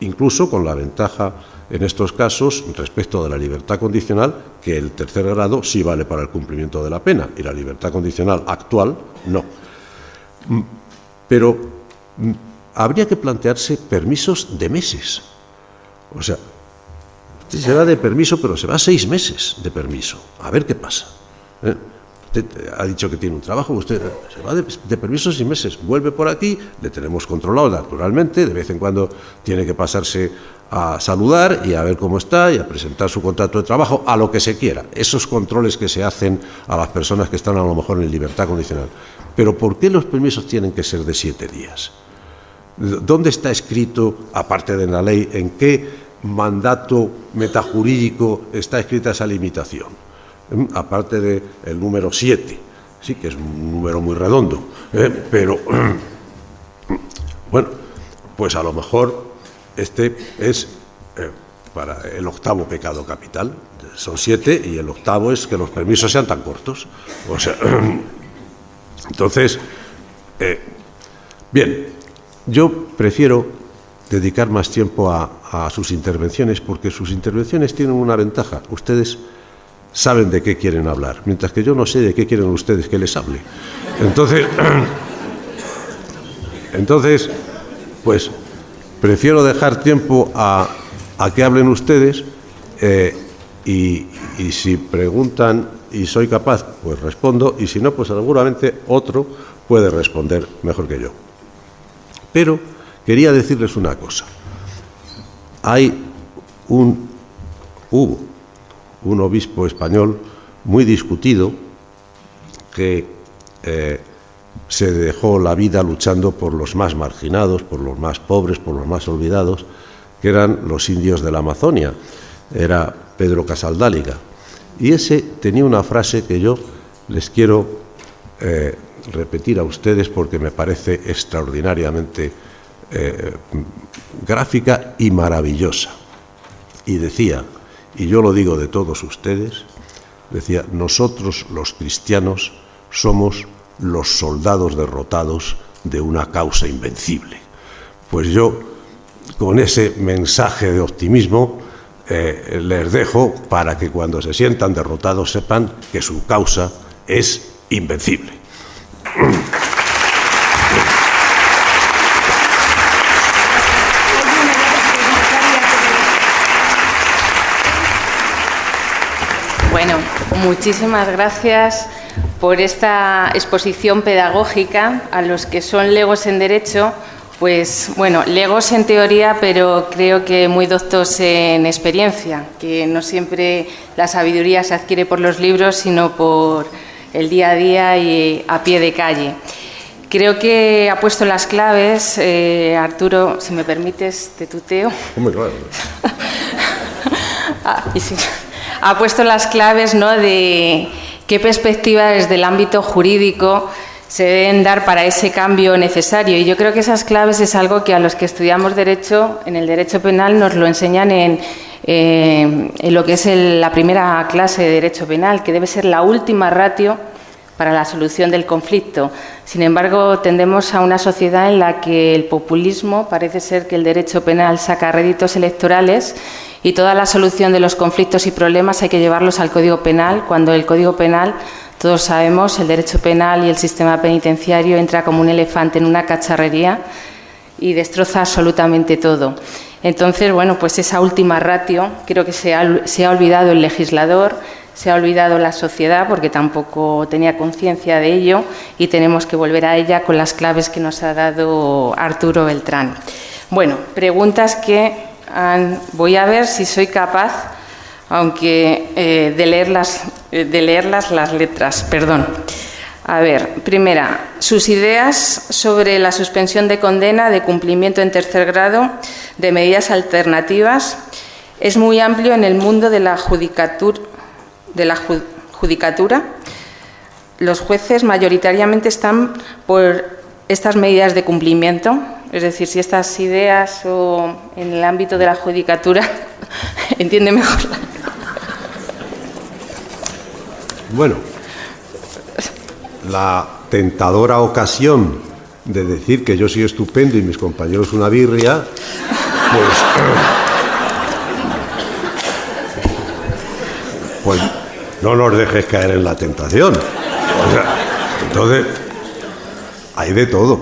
B: Incluso con la ventaja en estos casos respecto de la libertad condicional, que el tercer grado sí vale para el cumplimiento de la pena y la libertad condicional actual no. Pero habría que plantearse permisos de meses. O sea, usted se va de permiso, pero se va 6 meses de permiso. A ver qué pasa. Usted ha dicho que tiene un trabajo, usted se va de permiso 6 meses, vuelve por aquí, le tenemos controlado naturalmente, de vez en cuando tiene que pasarse a saludar y a ver cómo está y a presentar su contrato de trabajo, a lo que se quiera. Esos controles que se hacen a las personas que están a lo mejor en libertad condicional. Pero ¿por qué los permisos tienen que ser de 7 días? ¿Dónde está escrito, aparte de la ley, en qué mandato metajurídico está escrita esa limitación? Aparte del número 7, sí que es un número muy redondo, pero bueno, pues a lo mejor este es para el 8º pecado capital. Son 7 y el 8º es que los permisos sean tan cortos. O sea, entonces, bien, yo prefiero dedicar más tiempo a sus intervenciones porque sus intervenciones tienen una ventaja. Ustedes saben de qué quieren hablar, mientras que yo no sé de qué quieren ustedes que les hable. Entonces, pues prefiero dejar tiempo a que hablen ustedes y si preguntan y soy capaz, pues respondo, y si no, pues seguramente otro puede responder mejor que yo. Pero quería decirles una cosa. Hubo un obispo español muy discutido que se dejó la vida luchando por los más marginados, por los más pobres, por los más olvidados, que eran los indios de la Amazonia. Era Pedro Casaldáliga. Y ese tenía una frase que yo les quiero repetir a ustedes porque me parece extraordinariamente gráfica y maravillosa. Y decía, y yo lo digo de todos ustedes, decía: nosotros los cristianos somos los soldados derrotados de una causa invencible. Pues yo, con ese mensaje de optimismo, les dejo para que cuando se sientan derrotados sepan que su causa es invencible.
A: Bueno, muchísimas gracias por esta exposición pedagógica a los que son legos en Derecho. Pues bueno, legos en teoría, pero creo que muy doctos en experiencia, que no siempre la sabiduría se adquiere por los libros, sino por el día a día y a pie de calle. Creo que ha puesto las claves, Arturo, si me permites, te tuteo.
B: Hombre, claro.
A: Ha puesto las claves, ¿no?, de qué perspectiva desde el ámbito jurídico se deben dar para ese cambio necesario. Y yo creo que esas claves es algo que a los que estudiamos Derecho, en el Derecho Penal, nos lo enseñan en lo que es la primera clase de Derecho Penal, que debe ser la última ratio para la solución del conflicto. Sin embargo, tendemos a una sociedad en la que el populismo parece ser que el Derecho Penal saca réditos electorales y toda la solución de los conflictos y problemas hay que llevarlos al Código Penal, cuando el Código Penal, todos sabemos, el derecho penal y el sistema penitenciario entra como un elefante en una cacharrería y destroza absolutamente todo. Entonces, bueno, pues esa última ratio creo que se ha olvidado el legislador, se ha olvidado la sociedad porque tampoco tenía conciencia de ello y tenemos que volver a ella con las claves que nos ha dado Arturo Beltrán. Bueno, preguntas que voy a ver si soy capaz, aunque de leerlas las letras, perdón. A ver, primera, sus ideas sobre la suspensión de condena de cumplimiento en tercer grado de medidas alternativas. Es muy amplio en el mundo de la judicatura. los jueces mayoritariamente están por estas medidas de cumplimiento, es decir, si estas ideas o en el ámbito de la judicatura entiende mejor.
B: Bueno, la tentadora ocasión de decir que yo soy estupendo y mis compañeros una birria, pues no nos dejes caer en la tentación. O sea, entonces, hay de todo.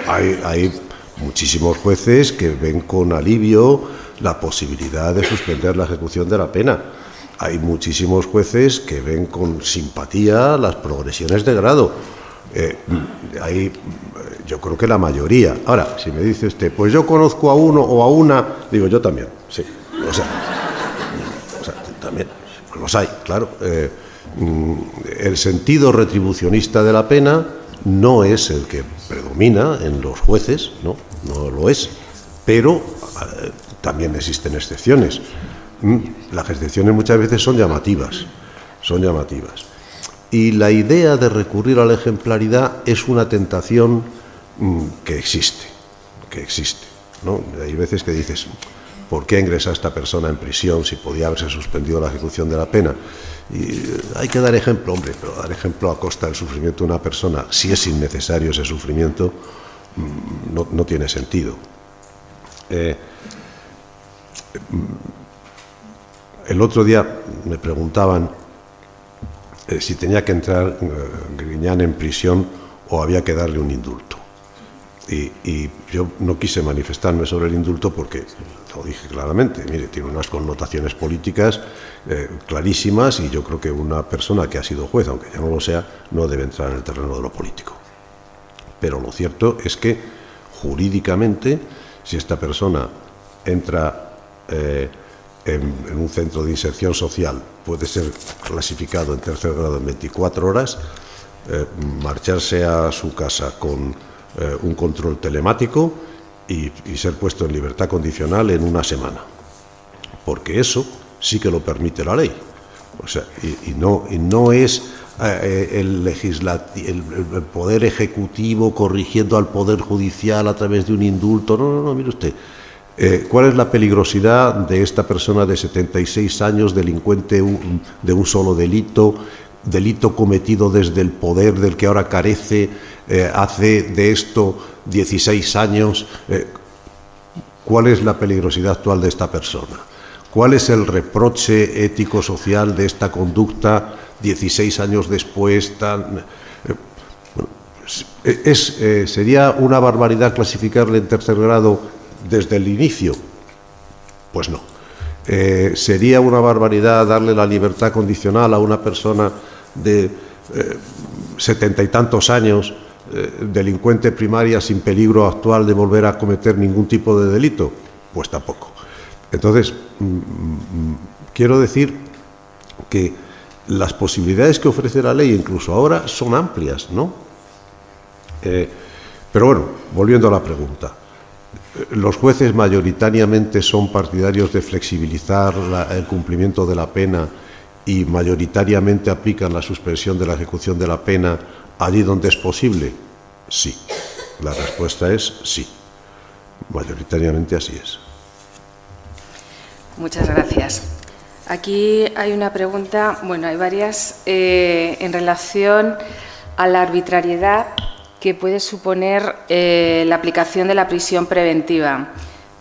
B: Hay muchísimos jueces que ven con alivio la posibilidad de suspender la ejecución de la pena. Hay muchísimos jueces que ven con simpatía las progresiones de grado. Yo creo que la mayoría. Ahora, si me dice usted, pues yo conozco a uno o a una, digo, yo también, sí. O sea también, los hay, claro. El sentido retribucionista de la pena no es el que predomina en los jueces, no lo es, pero también existen excepciones. Las excepciones muchas veces son llamativas. Y la idea de recurrir a la ejemplaridad es una tentación que existe, ¿no? Hay veces que dices, ¿por qué ingresa esta persona en prisión si podía haberse suspendido la ejecución de la pena? Y hay que dar ejemplo, hombre, pero dar ejemplo a costa del sufrimiento de una persona, si es innecesario ese sufrimiento, no tiene sentido. El otro día me preguntaban si tenía que entrar Griñán en prisión o había que darle un indulto. Y yo no quise manifestarme sobre el indulto porque lo dije claramente, mire, tiene unas connotaciones políticas clarísimas y yo creo que una persona que ha sido juez, aunque ya no lo sea, no debe entrar en el terreno de lo político. Pero lo cierto es que jurídicamente, si esta persona entra en un centro de inserción social, puede ser clasificado en tercer grado en 24 horas, marcharse a su casa con un control telemático y ser puesto en libertad condicional en una semana, porque eso sí que lo permite la ley. O sea, y no es el poder ejecutivo corrigiendo al poder judicial a través de un indulto. No, mire usted. ¿Cuál es la peligrosidad de esta persona de 76 años, delincuente de un solo delito cometido desde el poder del que ahora carece, hace de esto 16 años? ¿Cuál es la peligrosidad actual de esta persona? ¿Cuál es el reproche ético-social de esta conducta 16 años después? ¿Sería una barbaridad clasificarle en tercer grado desde el inicio? Pues no. ¿Sería una barbaridad darle la libertad condicional a una persona de 70 y tantos años, delincuente primaria sin peligro actual de volver a cometer ningún tipo de delito? Pues tampoco. Entonces, quiero decir que las posibilidades que ofrece la ley, incluso ahora, son amplias, ¿no? Pero bueno, volviendo a la pregunta. Los jueces mayoritariamente son partidarios de flexibilizar el cumplimiento de la pena y mayoritariamente aplican la suspensión de la ejecución de la pena allí donde es posible. Sí. La respuesta es sí. Mayoritariamente así es.
A: Muchas gracias. Aquí hay una pregunta, bueno, hay varias, en relación a la arbitrariedad que puede suponer la aplicación de la prisión preventiva.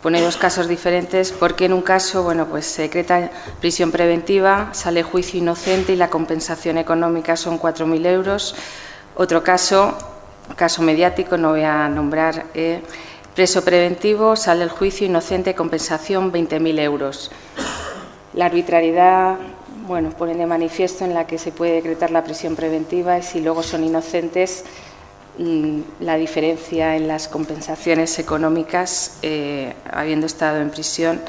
A: Pone dos casos diferentes, porque en un caso, bueno, pues se decreta prisión preventiva, sale juicio inocente y la compensación económica son 4.000 euros. Otro caso mediático, no voy a nombrar, preso preventivo, sale el juicio inocente, compensación 20.000 euros. La arbitrariedad, bueno, pone de manifiesto en la que se puede decretar la prisión preventiva y si luego son inocentes, la diferencia en las compensaciones económicas, habiendo estado en prisión,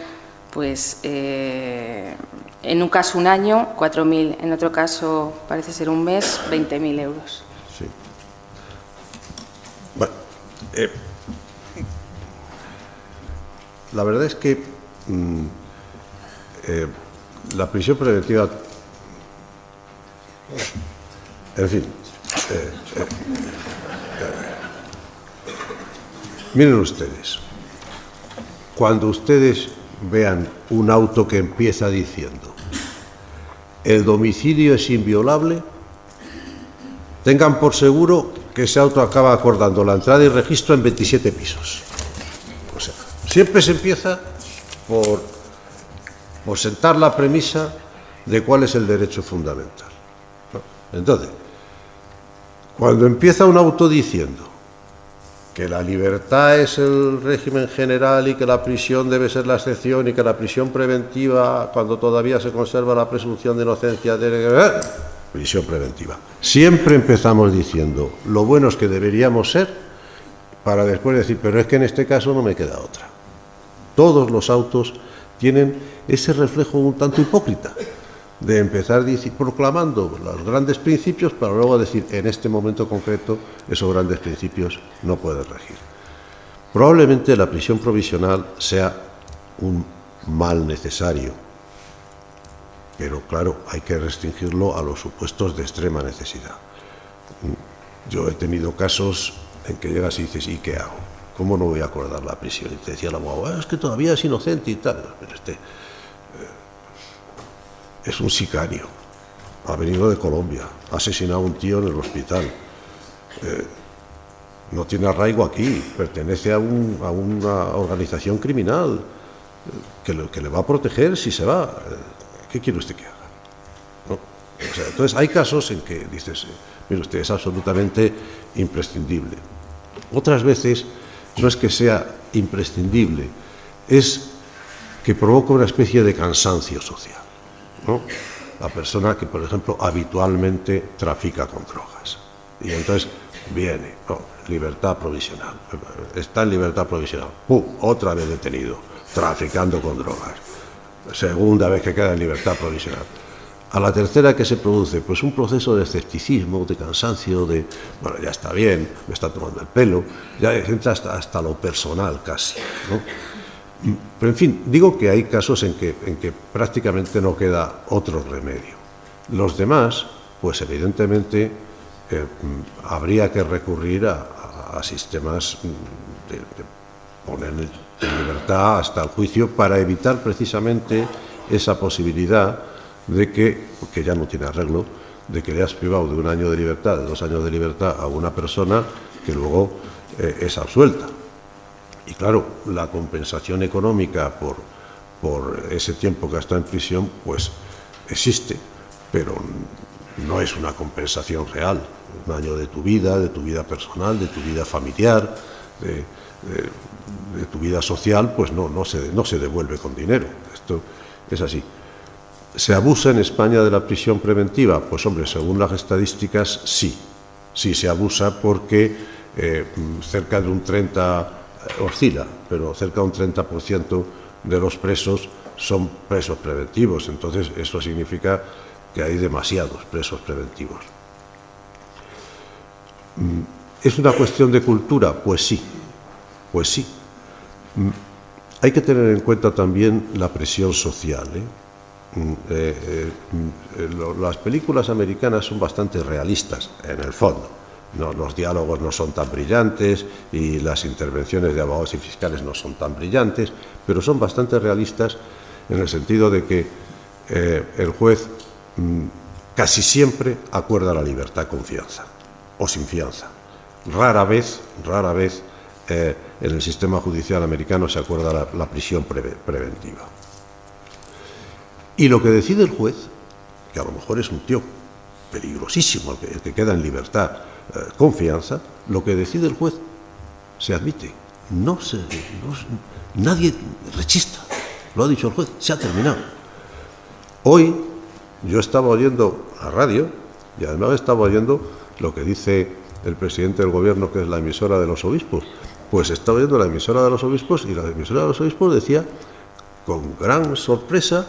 A: pues en un caso un año, 4.000, en otro caso parece ser un mes, 20.000 euros.
B: Sí. Bueno, la verdad es que la prisión preventiva, en fin, Miren ustedes, cuando ustedes vean un auto que empieza diciendo el domicilio es inviolable, tengan por seguro que ese auto acaba acordando la entrada y registro en 27 pisos. O sea, siempre se empieza por sentar la premisa de cuál es el derecho fundamental, ¿no? Entonces, cuando empieza un auto diciendo que la libertad es el régimen general y que la prisión debe ser la excepción y que la prisión preventiva, cuando todavía se conserva la presunción de inocencia, prisión preventiva. Siempre empezamos diciendo lo buenos que deberíamos ser para después decir, pero es que en este caso no me queda otra. Todos los autos tienen ese reflejo un tanto hipócrita de empezar proclamando los grandes principios para luego decir, en este momento concreto, esos grandes principios no pueden regir. Probablemente la prisión provisional sea un mal necesario, pero claro, hay que restringirlo a los supuestos de extrema necesidad. Yo he tenido casos en que llegas y dices, ¿y qué hago? ¿Cómo no voy a acordar la prisión? Y te decía el abogado, es que todavía es inocente y tal. Pero es un sicario, ha venido de Colombia, ha asesinado a un tío en el hospital, no tiene arraigo aquí, pertenece a una organización criminal que le va a proteger si se va. ¿Qué quiere usted que haga? ¿No? O sea, entonces hay casos en que dices, mire usted, es absolutamente imprescindible. Otras veces no es que sea imprescindible, es que provoca una especie de cansancio social, ¿no? La persona que, por ejemplo, habitualmente trafica con drogas y entonces viene, libertad provisional, está en libertad provisional, otra vez detenido, traficando con drogas, segunda vez que queda en libertad provisional. A la tercera que se produce, pues un proceso de escepticismo, de cansancio, de, bueno, ya está bien, me está tomando el pelo, ya entra hasta lo personal casi, ¿no? Pero en fin, digo que hay casos en que prácticamente no queda otro remedio. Los demás, pues evidentemente habría que recurrir a sistemas de poner en libertad hasta el juicio para evitar precisamente esa posibilidad de que ya no tiene arreglo, de que le has privado de 1 año de libertad, de 2 años de libertad a una persona que luego es absuelta. Y claro, la compensación económica por ese tiempo que ha estado en prisión, pues existe, pero no es una compensación real. 1 año de tu vida personal, de tu vida familiar, de tu vida social, pues no se devuelve con dinero. Esto es así. ¿Se abusa en España de la prisión preventiva? Pues hombre, según las estadísticas, sí se abusa porque cerca de un 30%, oscila, pero cerca de un 30% de los presos son presos preventivos. Entonces, eso significa que hay demasiados presos preventivos. ¿Es una cuestión de cultura? Pues sí. Hay que tener en cuenta también la presión social, las películas americanas son bastante realistas, en el fondo. No, los diálogos no son tan brillantes y las intervenciones de abogados y fiscales no son tan brillantes, pero son bastante realistas en el sentido de que el juez casi siempre acuerda la libertad con fianza o sin fianza. Rara vez en el sistema judicial americano se acuerda la prisión preventiva. Y lo que decide el juez, que a lo mejor es un tío peligrosísimo, el que queda en libertad con fianza, lo que decide el juez se admite. Nadie rechista. Lo ha dicho el juez, se ha terminado. Hoy yo estaba oyendo la radio y además estaba oyendo lo que dice el presidente del gobierno, que es la emisora de los obispos. Pues estaba oyendo la emisora de los obispos y la emisora de los obispos decía con gran sorpresa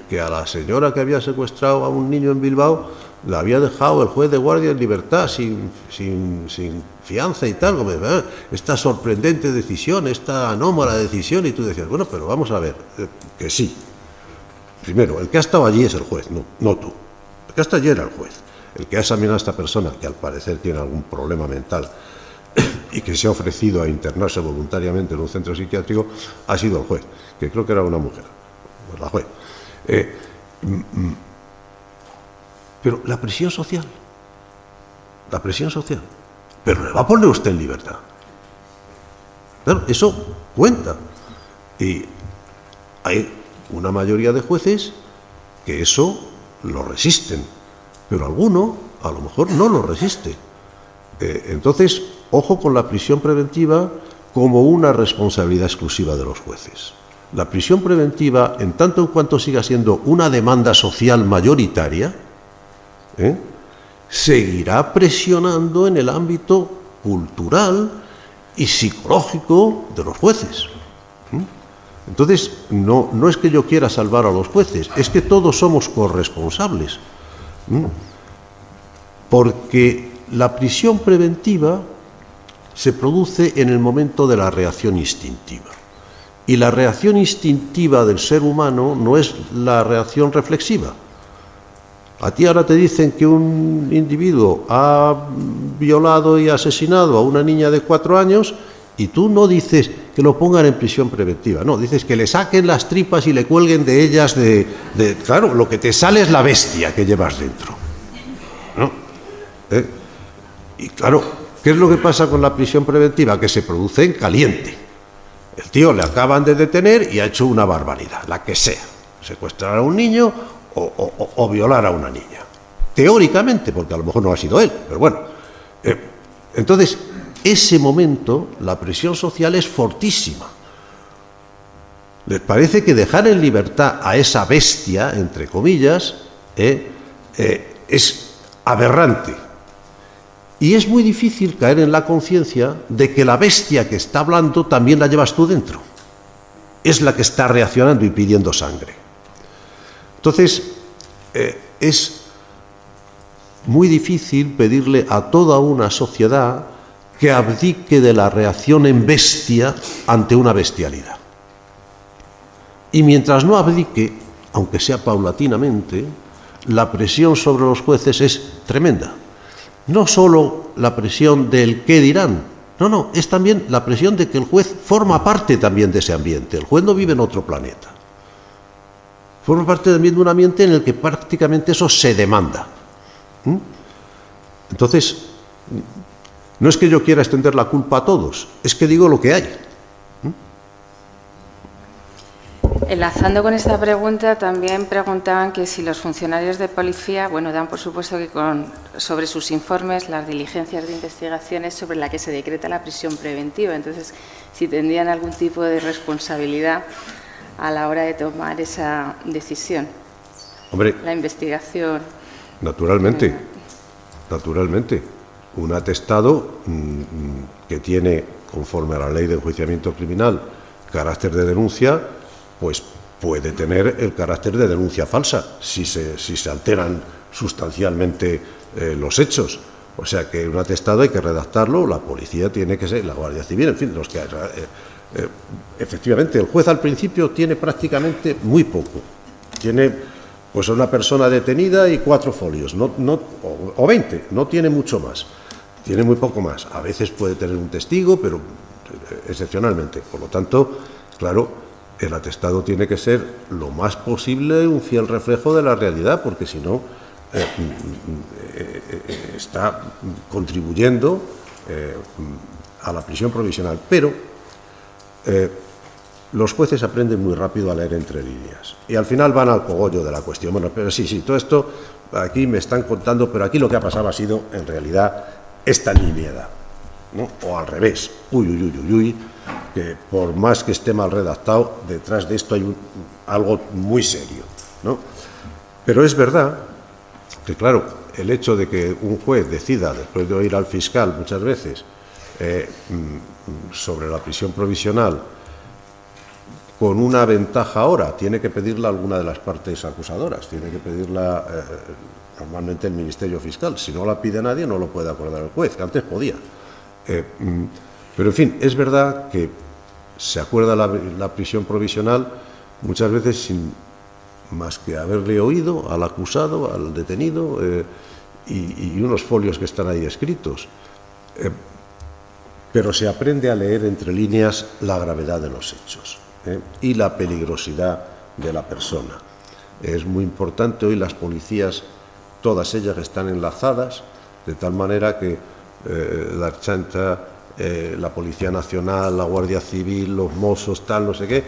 B: que a la señora que había secuestrado a un niño en Bilbao la había dejado el juez de guardia en libertad sin fianza y tal. Como, esta sorprendente decisión, esta anómala decisión, y tú decías, bueno, pero vamos a ver, que sí. Primero, el que ha estado allí es el juez, no tú. El que ha estado allí era el juez. el que ha examinado a esta persona, que al parecer tiene algún problema mental y que se ha ofrecido a internarse voluntariamente en un centro psiquiátrico, ha sido el juez, que creo que era una mujer, pues la juez. Pero la presión social, pero le va a poner usted en libertad. Claro, eso cuenta. Y hay una mayoría de jueces que eso lo resisten, pero alguno a lo mejor no lo resiste. Entonces, ojo con la prisión preventiva como una responsabilidad exclusiva de los jueces. La prisión preventiva, en tanto en cuanto siga siendo una demanda social mayoritaria, seguirá presionando en el ámbito cultural y psicológico de los jueces. Entonces, no es que yo quiera salvar a los jueces, es que todos somos corresponsables. Porque la prisión preventiva se produce en el momento de la reacción instintiva. Y la reacción instintiva del ser humano no es la reacción reflexiva. A ti ahora te dicen que un individuo ha violado y asesinado a una niña de 4 años y tú no dices que lo pongan en prisión preventiva, no, dices que le saquen las tripas y le cuelguen de ellas claro, lo que te sale es la bestia que llevas dentro, ¿no? Y claro, ¿qué es lo que pasa con la prisión preventiva? Que se produce en caliente. El tío le acaban de detener y ha hecho una barbaridad, la que sea, secuestrar a un niño o violar a una niña. Teóricamente, porque a lo mejor no ha sido él, pero bueno. Entonces, ese momento, la presión social es fortísima. Les parece que dejar en libertad a esa bestia, entre comillas, es aberrante. Y es muy difícil caer en la conciencia de que la bestia que está hablando también la llevas tú dentro. Es la que está reaccionando y pidiendo sangre. Entonces, es muy difícil pedirle a toda una sociedad que abdique de la reacción en bestia ante una bestialidad. Y mientras no abdique, aunque sea paulatinamente, la presión sobre los jueces es tremenda. No solo la presión del qué dirán, no, es también la presión de que el juez forma parte también de ese ambiente. El juez no vive en otro planeta. Forma parte también de un ambiente en el que prácticamente eso se demanda. Entonces, no es que yo quiera extender la culpa a todos, es que digo lo que hay.
A: Enlazando con esta pregunta, también preguntaban que si los funcionarios de policía, dan por supuesto que sobre sus informes las diligencias de investigaciones sobre la que se decreta la prisión preventiva. Entonces, si tendrían algún tipo de responsabilidad a la hora de tomar esa decisión.
B: Hombre,
A: la investigación.
B: Naturalmente. Un atestado que tiene, conforme a la ley de enjuiciamiento criminal, carácter de denuncia, pues puede tener el carácter de denuncia falsa si se alteran sustancialmente los hechos. O sea que un atestado hay que redactarlo, la policía tiene que ser, la Guardia Civil, en fin, efectivamente, el juez al principio tiene prácticamente muy poco. Tiene pues una persona detenida y 4 folios, o 20, no tiene mucho más. Tiene muy poco más. A veces puede tener un testigo, pero excepcionalmente. Por lo tanto, claro, el atestado tiene que ser lo más posible un fiel reflejo de la realidad, porque si no, está contribuyendo a la prisión provisional. Pero los jueces aprenden muy rápido a leer entre líneas y al final van al cogollo de la cuestión. Bueno, pero sí, todo esto aquí me están contando, pero aquí lo que ha pasado ha sido, en realidad, esta nimiedad, ¿no? O al revés, que por más que esté mal redactado, detrás de esto hay algo muy serio, ¿no? Pero es verdad que, claro, el hecho de que un juez decida, después de oír al fiscal muchas veces, sobre la prisión provisional, con una ventaja ahora, tiene que pedirla alguna de las partes acusadoras, tiene que pedirla normalmente el Ministerio Fiscal. Si no la pide nadie, no lo puede acordar el juez, que antes podía. Pero, en fin, es verdad que se acuerda la prisión provisional muchas veces sin más que haberle oído al acusado, al detenido, y unos folios que están ahí escritos. Pero se aprende a leer entre líneas la gravedad de los hechos y la peligrosidad de la persona. Es muy importante, hoy las policías, todas ellas están enlazadas, de tal manera que la Ertzaintza, la Policía Nacional, la Guardia Civil, los Mossos, tal, no sé qué,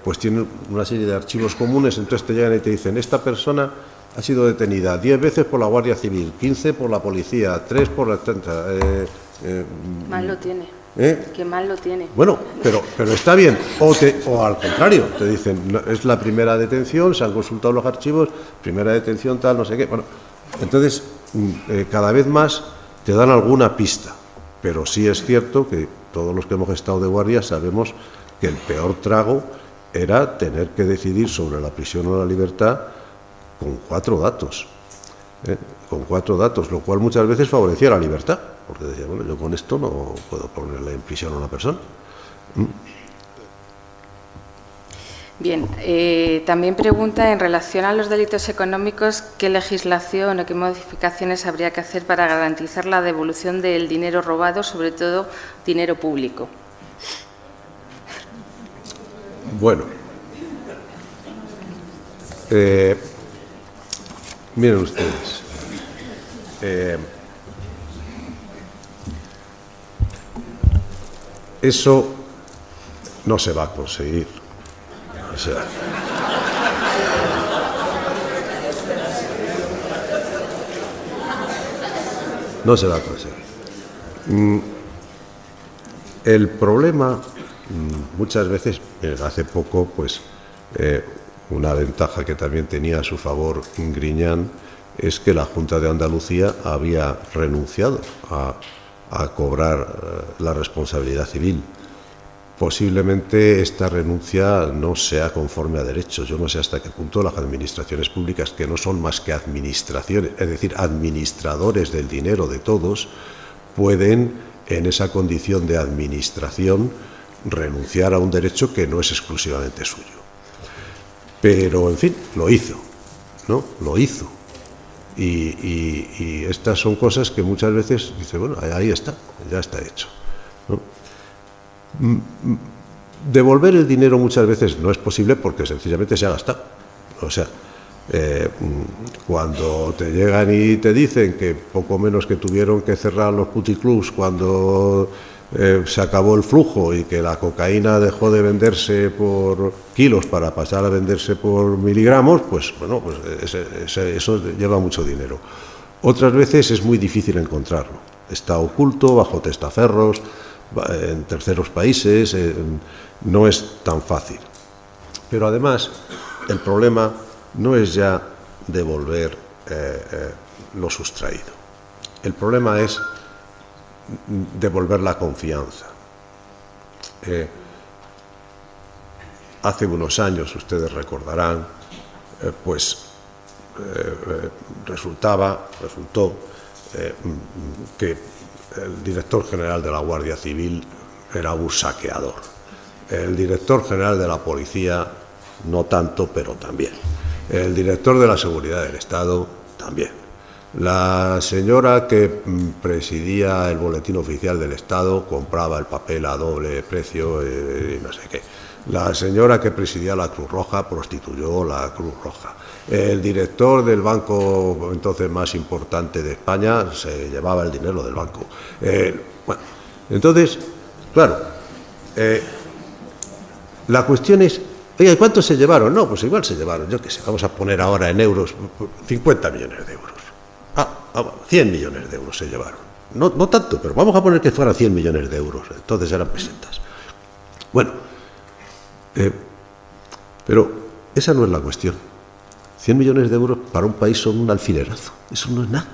B: pues tienen una serie de archivos comunes, entonces te llegan y te dicen, esta persona ha sido detenida 10 veces por la Guardia Civil, 15 por la policía, 3 por la Ertzaintza.
A: Mal lo tiene. Que mal lo tiene.
B: Bueno, pero está bien. O al contrario, te dicen, no, es la primera detención, se han consultado los archivos, primera detención, tal, no sé qué. Bueno, entonces, cada vez más te dan alguna pista. Pero sí es cierto que todos los que hemos estado de guardia sabemos que el peor trago era tener que decidir sobre la prisión o la libertad con 4 datos. Con 4 datos, lo cual muchas veces favorecía la libertad, porque decía, bueno, yo con esto no puedo ponerle en prisión a una persona.
A: Bien, también pregunta en relación a los delitos económicos, ¿qué legislación o qué modificaciones habría que hacer para garantizar la devolución del dinero robado, sobre todo dinero público?
B: Bueno, miren ustedes, eso no se va a conseguir. O sea, no se va a conseguir. El problema, muchas veces, hace poco, pues, una ventaja que también tenía a su favor Griñán es que la Junta de Andalucía había renunciado a cobrar la responsabilidad civil. Posiblemente esta renuncia no sea conforme a derecho. Yo no sé hasta qué punto las administraciones públicas, que no son más que administraciones, es decir, administradores del dinero de todos, pueden, en esa condición de administración, renunciar a un derecho que no es exclusivamente suyo. Pero, en fin, lo hizo, ¿no? Lo hizo. Y estas son cosas que muchas veces dice, bueno, ahí está, ya está hecho, ¿no? Devolver el dinero muchas veces no es posible porque sencillamente se ha gastado. O sea, cuando te llegan y te dicen que poco menos que tuvieron que cerrar los puticlubs cuando se acabó el flujo y que la cocaína dejó de venderse por kilos para pasar a venderse por miligramos, pues bueno, pues eso lleva mucho dinero. Otras veces es muy difícil encontrarlo. Está oculto, bajo testaferros, en terceros países, no es tan fácil. Pero además, el problema no es ya devolver lo sustraído. El problema es devolver la confianza. Hace unos años, ustedes recordarán, resultó que el director general de la Guardia Civil era un saqueador. El director general de la Policía, no tanto, pero también. El director de la Seguridad del Estado, también. La señora que presidía el Boletín Oficial del Estado compraba el papel a doble precio y no sé qué. La señora que presidía la Cruz Roja prostituyó la Cruz Roja. El director del banco entonces más importante de España se llevaba el dinero del banco. Bueno, entonces, claro, la cuestión es, oiga, ¿cuántos se llevaron? No, pues igual se llevaron, yo qué sé, vamos a poner ahora en euros 50 millones de euros. 100 millones de euros se llevaron. No tanto, pero vamos a poner que fueran 100 millones de euros. Entonces eran pesetas. Bueno, pero esa no es la cuestión. 100 millones de euros para un país son un alfilerazo. Eso no es nada.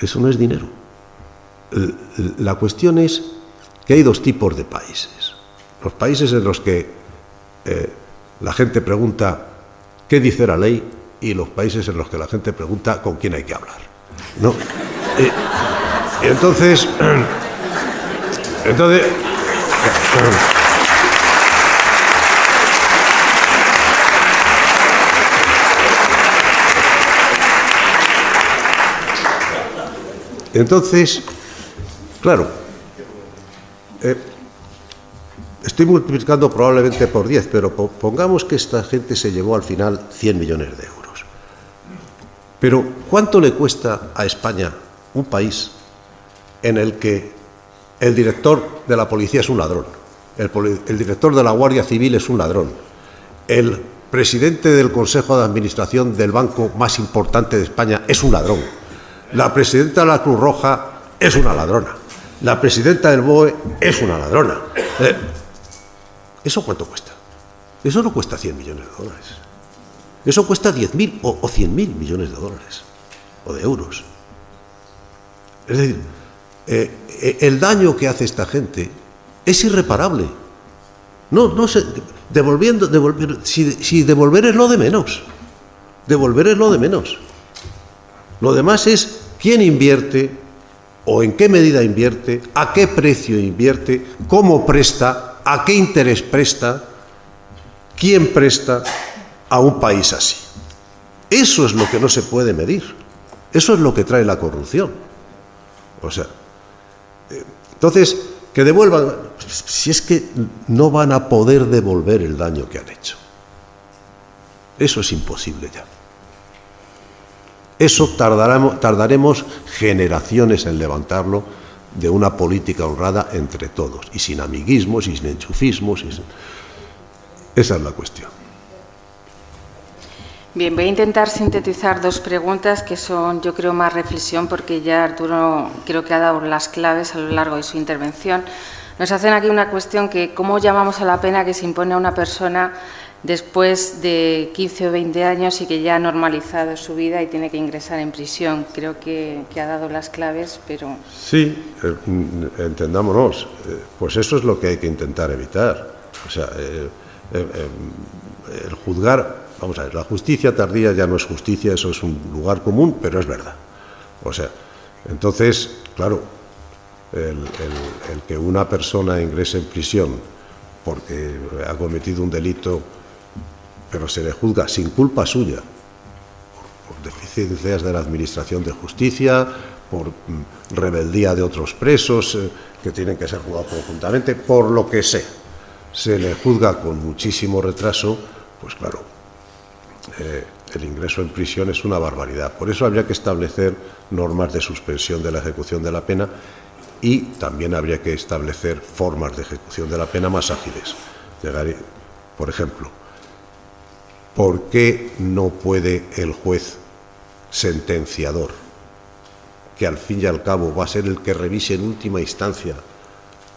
B: Eso no es dinero. La cuestión es que hay dos tipos de países. Los países en los que la gente pregunta qué dice la ley y los países en los que la gente pregunta con quién hay que hablar, ¿no? Entonces Entonces, claro, estoy multiplicando probablemente por 10, pero pongamos que esta gente se llevó al final 100 millones de euros. Pero, ¿cuánto le cuesta a España, un país en el que el director de la policía es un ladrón, el director de la Guardia Civil es un ladrón, el presidente del Consejo de Administración del banco más importante de España es un ladrón, la presidenta de la Cruz Roja es una ladrona, la presidenta del BOE es una ladrona? ¿Eso cuánto cuesta? Eso no cuesta 100 millones de dólares. Eso cuesta 10.000 o 100.000 millones de dólares o de euros. Es decir, el daño que hace esta gente es irreparable. No sé, si devolver es lo de menos. Devolver es lo de menos. Lo demás es quién invierte o en qué medida invierte, a qué precio invierte, cómo presta, a qué interés presta, quién presta a un país así. Eso es lo que no se puede medir. Eso es lo que trae la corrupción. O sea, entonces, que devuelvan, si es que no van a poder devolver el daño que han hecho. Eso es imposible ya. Eso tardaremos generaciones en levantarlo de una política honrada entre todos, y sin amiguismos, y sin enchufismos. Esa es la cuestión.
A: Bien, voy a intentar sintetizar dos preguntas que son, yo creo, más reflexión, porque ya Arturo creo que ha dado las claves a lo largo de su intervención. Nos hacen aquí una cuestión que, ¿cómo llamamos a la pena que se impone a una persona después de 15 o 20 años y que ya ha normalizado su vida y tiene que ingresar en prisión? Creo que ha dado las claves, pero... Sí,
B: entendámonos, pues eso es lo que hay que intentar evitar. O sea, el juzgar... Vamos a ver, la justicia tardía ya no es justicia, eso es un lugar común, pero es verdad. O sea, entonces, claro, el que una persona ingrese en prisión porque ha cometido un delito, pero se le juzga sin culpa suya, por deficiencias de la Administración de Justicia, por rebeldía de otros presos que tienen que ser juzgados conjuntamente, por lo que sea, se le juzga con muchísimo retraso, pues claro, el ingreso en prisión es una barbaridad. Por eso habría que establecer normas de suspensión de la ejecución de la pena, y también habría que establecer formas de ejecución de la pena más ágiles. Por ejemplo, ¿por qué no puede el juez sentenciador, que al fin y al cabo va a ser el que revise en última instancia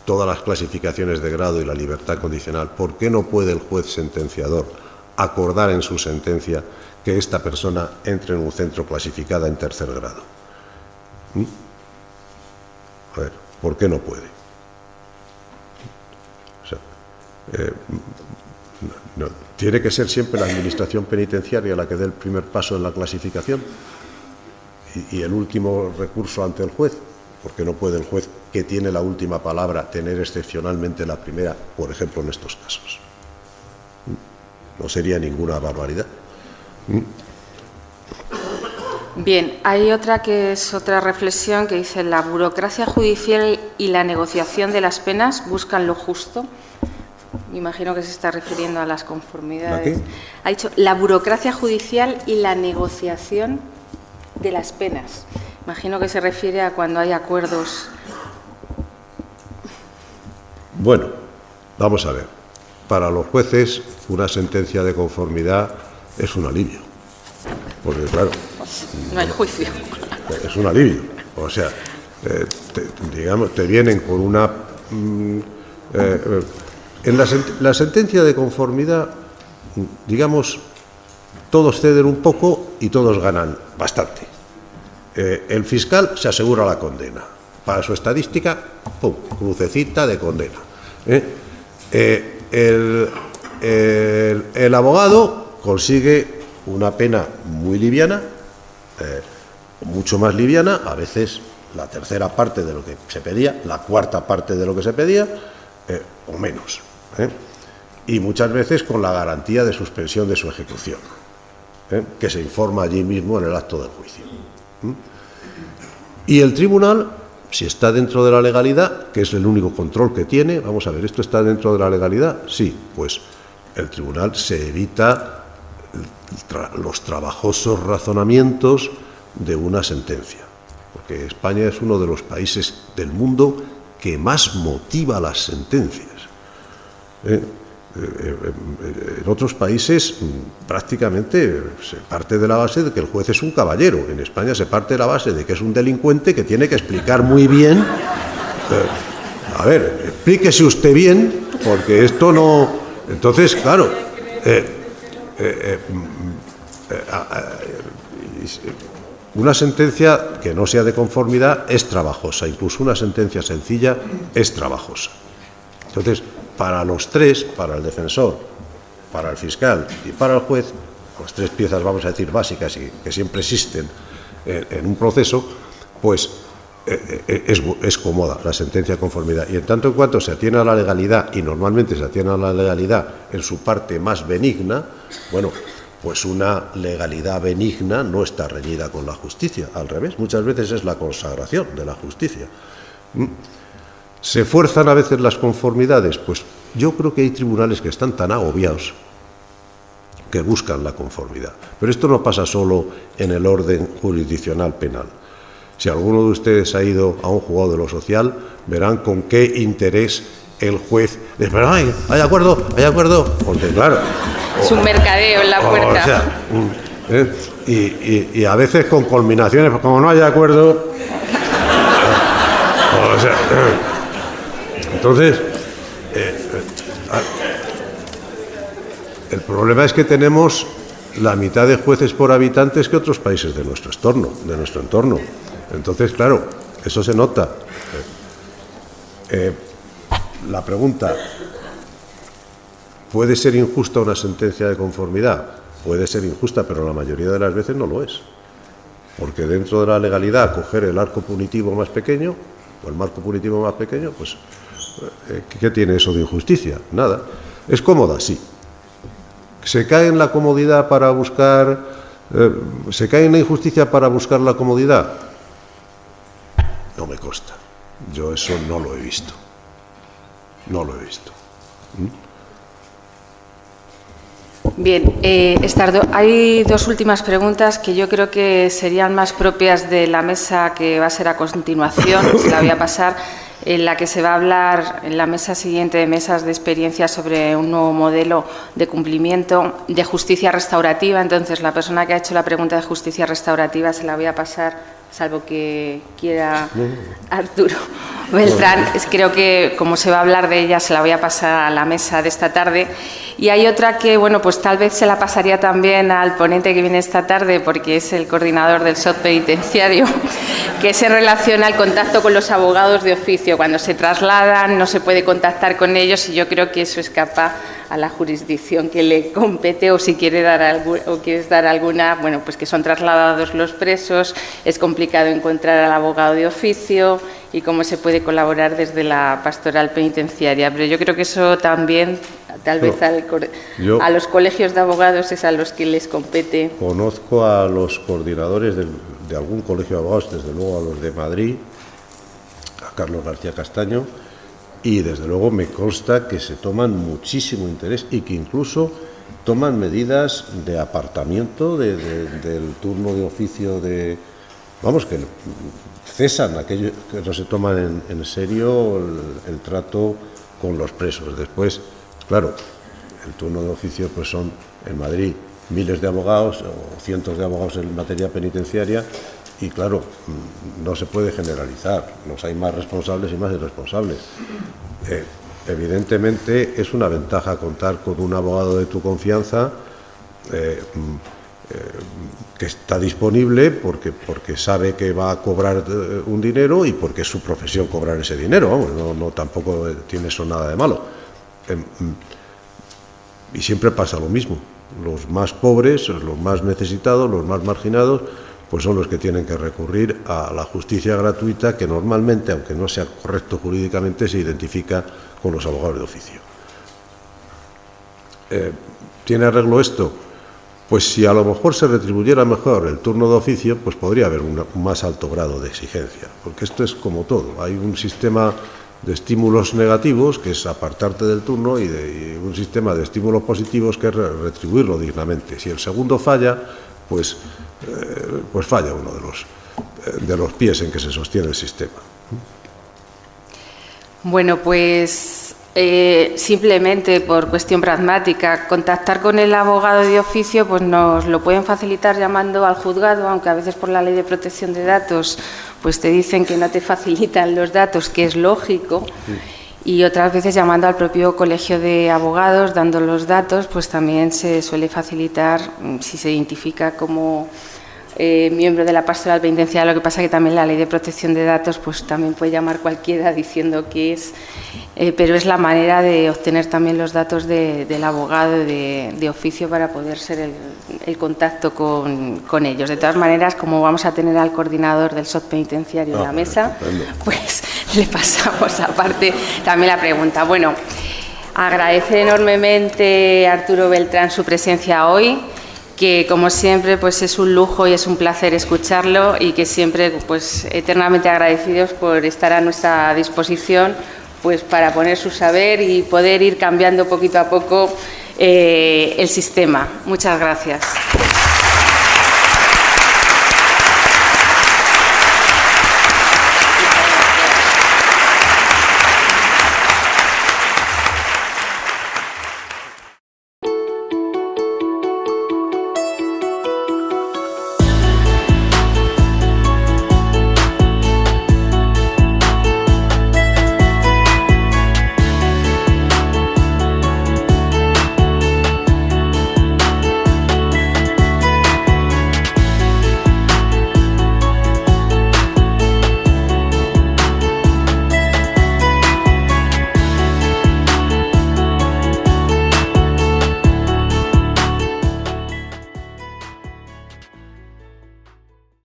B: todas las clasificaciones de grado y la libertad condicional, por qué no puede el juez sentenciador acordar en su sentencia que esta persona entre en un centro clasificada en tercer grado? A ver, ¿por qué no puede? O sea, no, ¿tiene que ser siempre la Administración penitenciaria la que dé el primer paso en la clasificación y el último recurso ante el juez? ¿Por qué no puede el juez, que tiene la última palabra, tener excepcionalmente la primera, por ejemplo, en estos casos? No sería ninguna barbaridad.
A: Bien, hay otra que es otra reflexión que dice: la burocracia judicial y la negociación de las penas buscan lo justo. Me imagino que se está refiriendo a las conformidades. Ha dicho la burocracia judicial y la negociación de las penas. Imagino que se refiere a cuando hay acuerdos. Bueno,
B: vamos a ver. Para los jueces, una sentencia de conformidad es un alivio. Porque, claro,
A: no hay juicio.
B: Es un alivio. O sea, te vienen con una... en la sentencia de conformidad, digamos, todos ceden un poco y todos ganan bastante. El fiscal se asegura la condena. Para su estadística, ¡pum!, crucecita de condena. El abogado consigue una pena muy liviana, mucho más liviana, a veces la tercera parte de lo que se pedía, la cuarta parte de lo que se pedía, o menos. Y muchas veces con la garantía de suspensión de su ejecución, que se informa allí mismo en el acto del juicio. Y el tribunal, si está dentro de la legalidad, que es el único control que tiene, vamos a ver, ¿esto está dentro de la legalidad? Sí, pues el tribunal se evita los trabajosos razonamientos de una sentencia, porque España es uno de los países del mundo que más motiva las sentencias. En otros países prácticamente se parte de la base de que el juez es un caballero. En España se parte de la base de que es un delincuente que tiene que explicar muy bien. A ver, explíquese usted bien, porque esto no... Entonces, claro, una sentencia que no sea de conformidad es trabajosa, incluso una sentencia sencilla es trabajosa. Entonces, para los tres, para el defensor, para el fiscal y para el juez, las tres piezas, vamos a decir, básicas y que siempre existen en un proceso, pues es cómoda la sentencia de conformidad. Y en tanto en cuanto se atiene a la legalidad, y normalmente se atiene a la legalidad en su parte más benigna, bueno, pues una legalidad benigna no está reñida con la justicia, al revés, muchas veces es la consagración de la justicia. ¿Se fuerzan a veces las conformidades? Pues yo creo que hay tribunales que están tan agobiados que buscan la conformidad. Pero esto no pasa solo en el orden jurisdiccional penal. Si alguno de ustedes ha ido a un juzgado de lo social, verán con qué interés el juez dice, pero hay acuerdo, porque claro...
A: Es un mercadeo en la puerta.
B: O sea, y a veces con culminaciones, pues como no hay acuerdo... O sea... Entonces, el problema es que tenemos la mitad de jueces por habitantes que otros países de nuestro entorno. Entonces, claro, eso se nota. La pregunta, ¿puede ser injusta una sentencia de conformidad? Puede ser injusta, pero la mayoría de las veces no lo es. Porque dentro de la legalidad, coger el arco punitivo más pequeño, o el marco punitivo más pequeño, pues... ¿qué tiene eso de injusticia? Nada. ¿Es cómoda? Sí. ¿Se cae en la comodidad para buscar... ¿se cae en la injusticia para buscar la comodidad? No me consta. Yo eso no lo he visto. No lo he visto.
A: Bien, hay dos últimas preguntas que yo creo que serían más propias de la mesa que va a ser a continuación. Se la voy a pasar. En la que se va a hablar en la mesa siguiente de mesas de experiencia sobre un nuevo modelo de cumplimiento de justicia restaurativa. Entonces, la persona que ha hecho la pregunta de justicia restaurativa se la voy a pasar, salvo que quiera Arturo Beltrán. Creo que, como se va a hablar de ella, se la voy a pasar a la mesa de esta tarde. Y hay otra que, bueno, pues tal vez se la pasaría también al ponente que viene esta tarde, porque es el coordinador del SOT penitenciario, que se relaciona al contacto con los abogados de oficio. Cuando se trasladan no se puede contactar con ellos y yo creo que eso escapa a la jurisdicción que le compete, o si quiere quieres dar alguna, bueno, pues que son trasladados los presos, es complicado encontrar al abogado de oficio y cómo se puede colaborar desde la pastoral penitenciaria. Pero yo creo que eso también, tal vez a los colegios de abogados es a los que les compete.
B: Conozco a los coordinadores de algún colegio de abogados, desde luego a los de Madrid, a Carlos García Castaño, y desde luego me consta que se toman muchísimo interés y que incluso toman medidas de apartamiento del turno de oficio vamos, que cesan aquellos que no se toman en serio el trato con los presos. Después, claro, el turno de oficio pues son en Madrid miles de abogados o cientos de abogados en materia penitenciaria y claro, no se puede generalizar, los hay más responsables y más irresponsables. Evidentemente es una ventaja contar con un abogado de tu confianza que está disponible porque sabe que va a cobrar un dinero y porque es su profesión cobrar ese dinero, vamos, no tampoco tiene eso nada de malo. Y siempre pasa lo mismo, los más pobres, los más necesitados, los más marginados, pues son los que tienen que recurrir a la justicia gratuita, que normalmente, aunque no sea correcto jurídicamente, se identifica con los abogados de oficio. ¿Tiene arreglo esto? pues si a lo mejor se retribuyera mejor el turno de oficio, pues podría haber un más alto grado de exigencia, porque esto es como todo, hay un sistema de estímulos negativos, que es apartarte del turno, y un sistema de estímulos positivos, que es retribuirlo dignamente. Si el segundo falla, pues falla uno de los pies en que se sostiene el sistema.
A: Bueno, pues simplemente por cuestión pragmática, contactar con el abogado de oficio, pues nos lo pueden facilitar llamando al juzgado, aunque a veces por la Ley de Protección de Datos pues te dicen que no te facilitan los datos, que es lógico, y otras veces llamando al propio colegio de abogados, dando los datos, pues también se suele facilitar si se identifica como miembro de la pastoral penitenciaria. Lo que pasa que también la Ley de Protección de Datos pues también puede llamar cualquiera diciendo que es, pero es la manera de obtener también los datos del abogado de oficio para poder ser el contacto con ellos. De todas maneras, como vamos a tener al coordinador del SOT penitenciario en la mesa, pues le pasamos aparte también la pregunta. Bueno, agradecer enormemente a Arturo Beltrán su presencia hoy, que como siempre pues es un lujo y es un placer escucharlo, y que siempre pues eternamente agradecidos por estar a nuestra disposición pues para poner su saber y poder ir cambiando poquito a poco el sistema. Muchas gracias.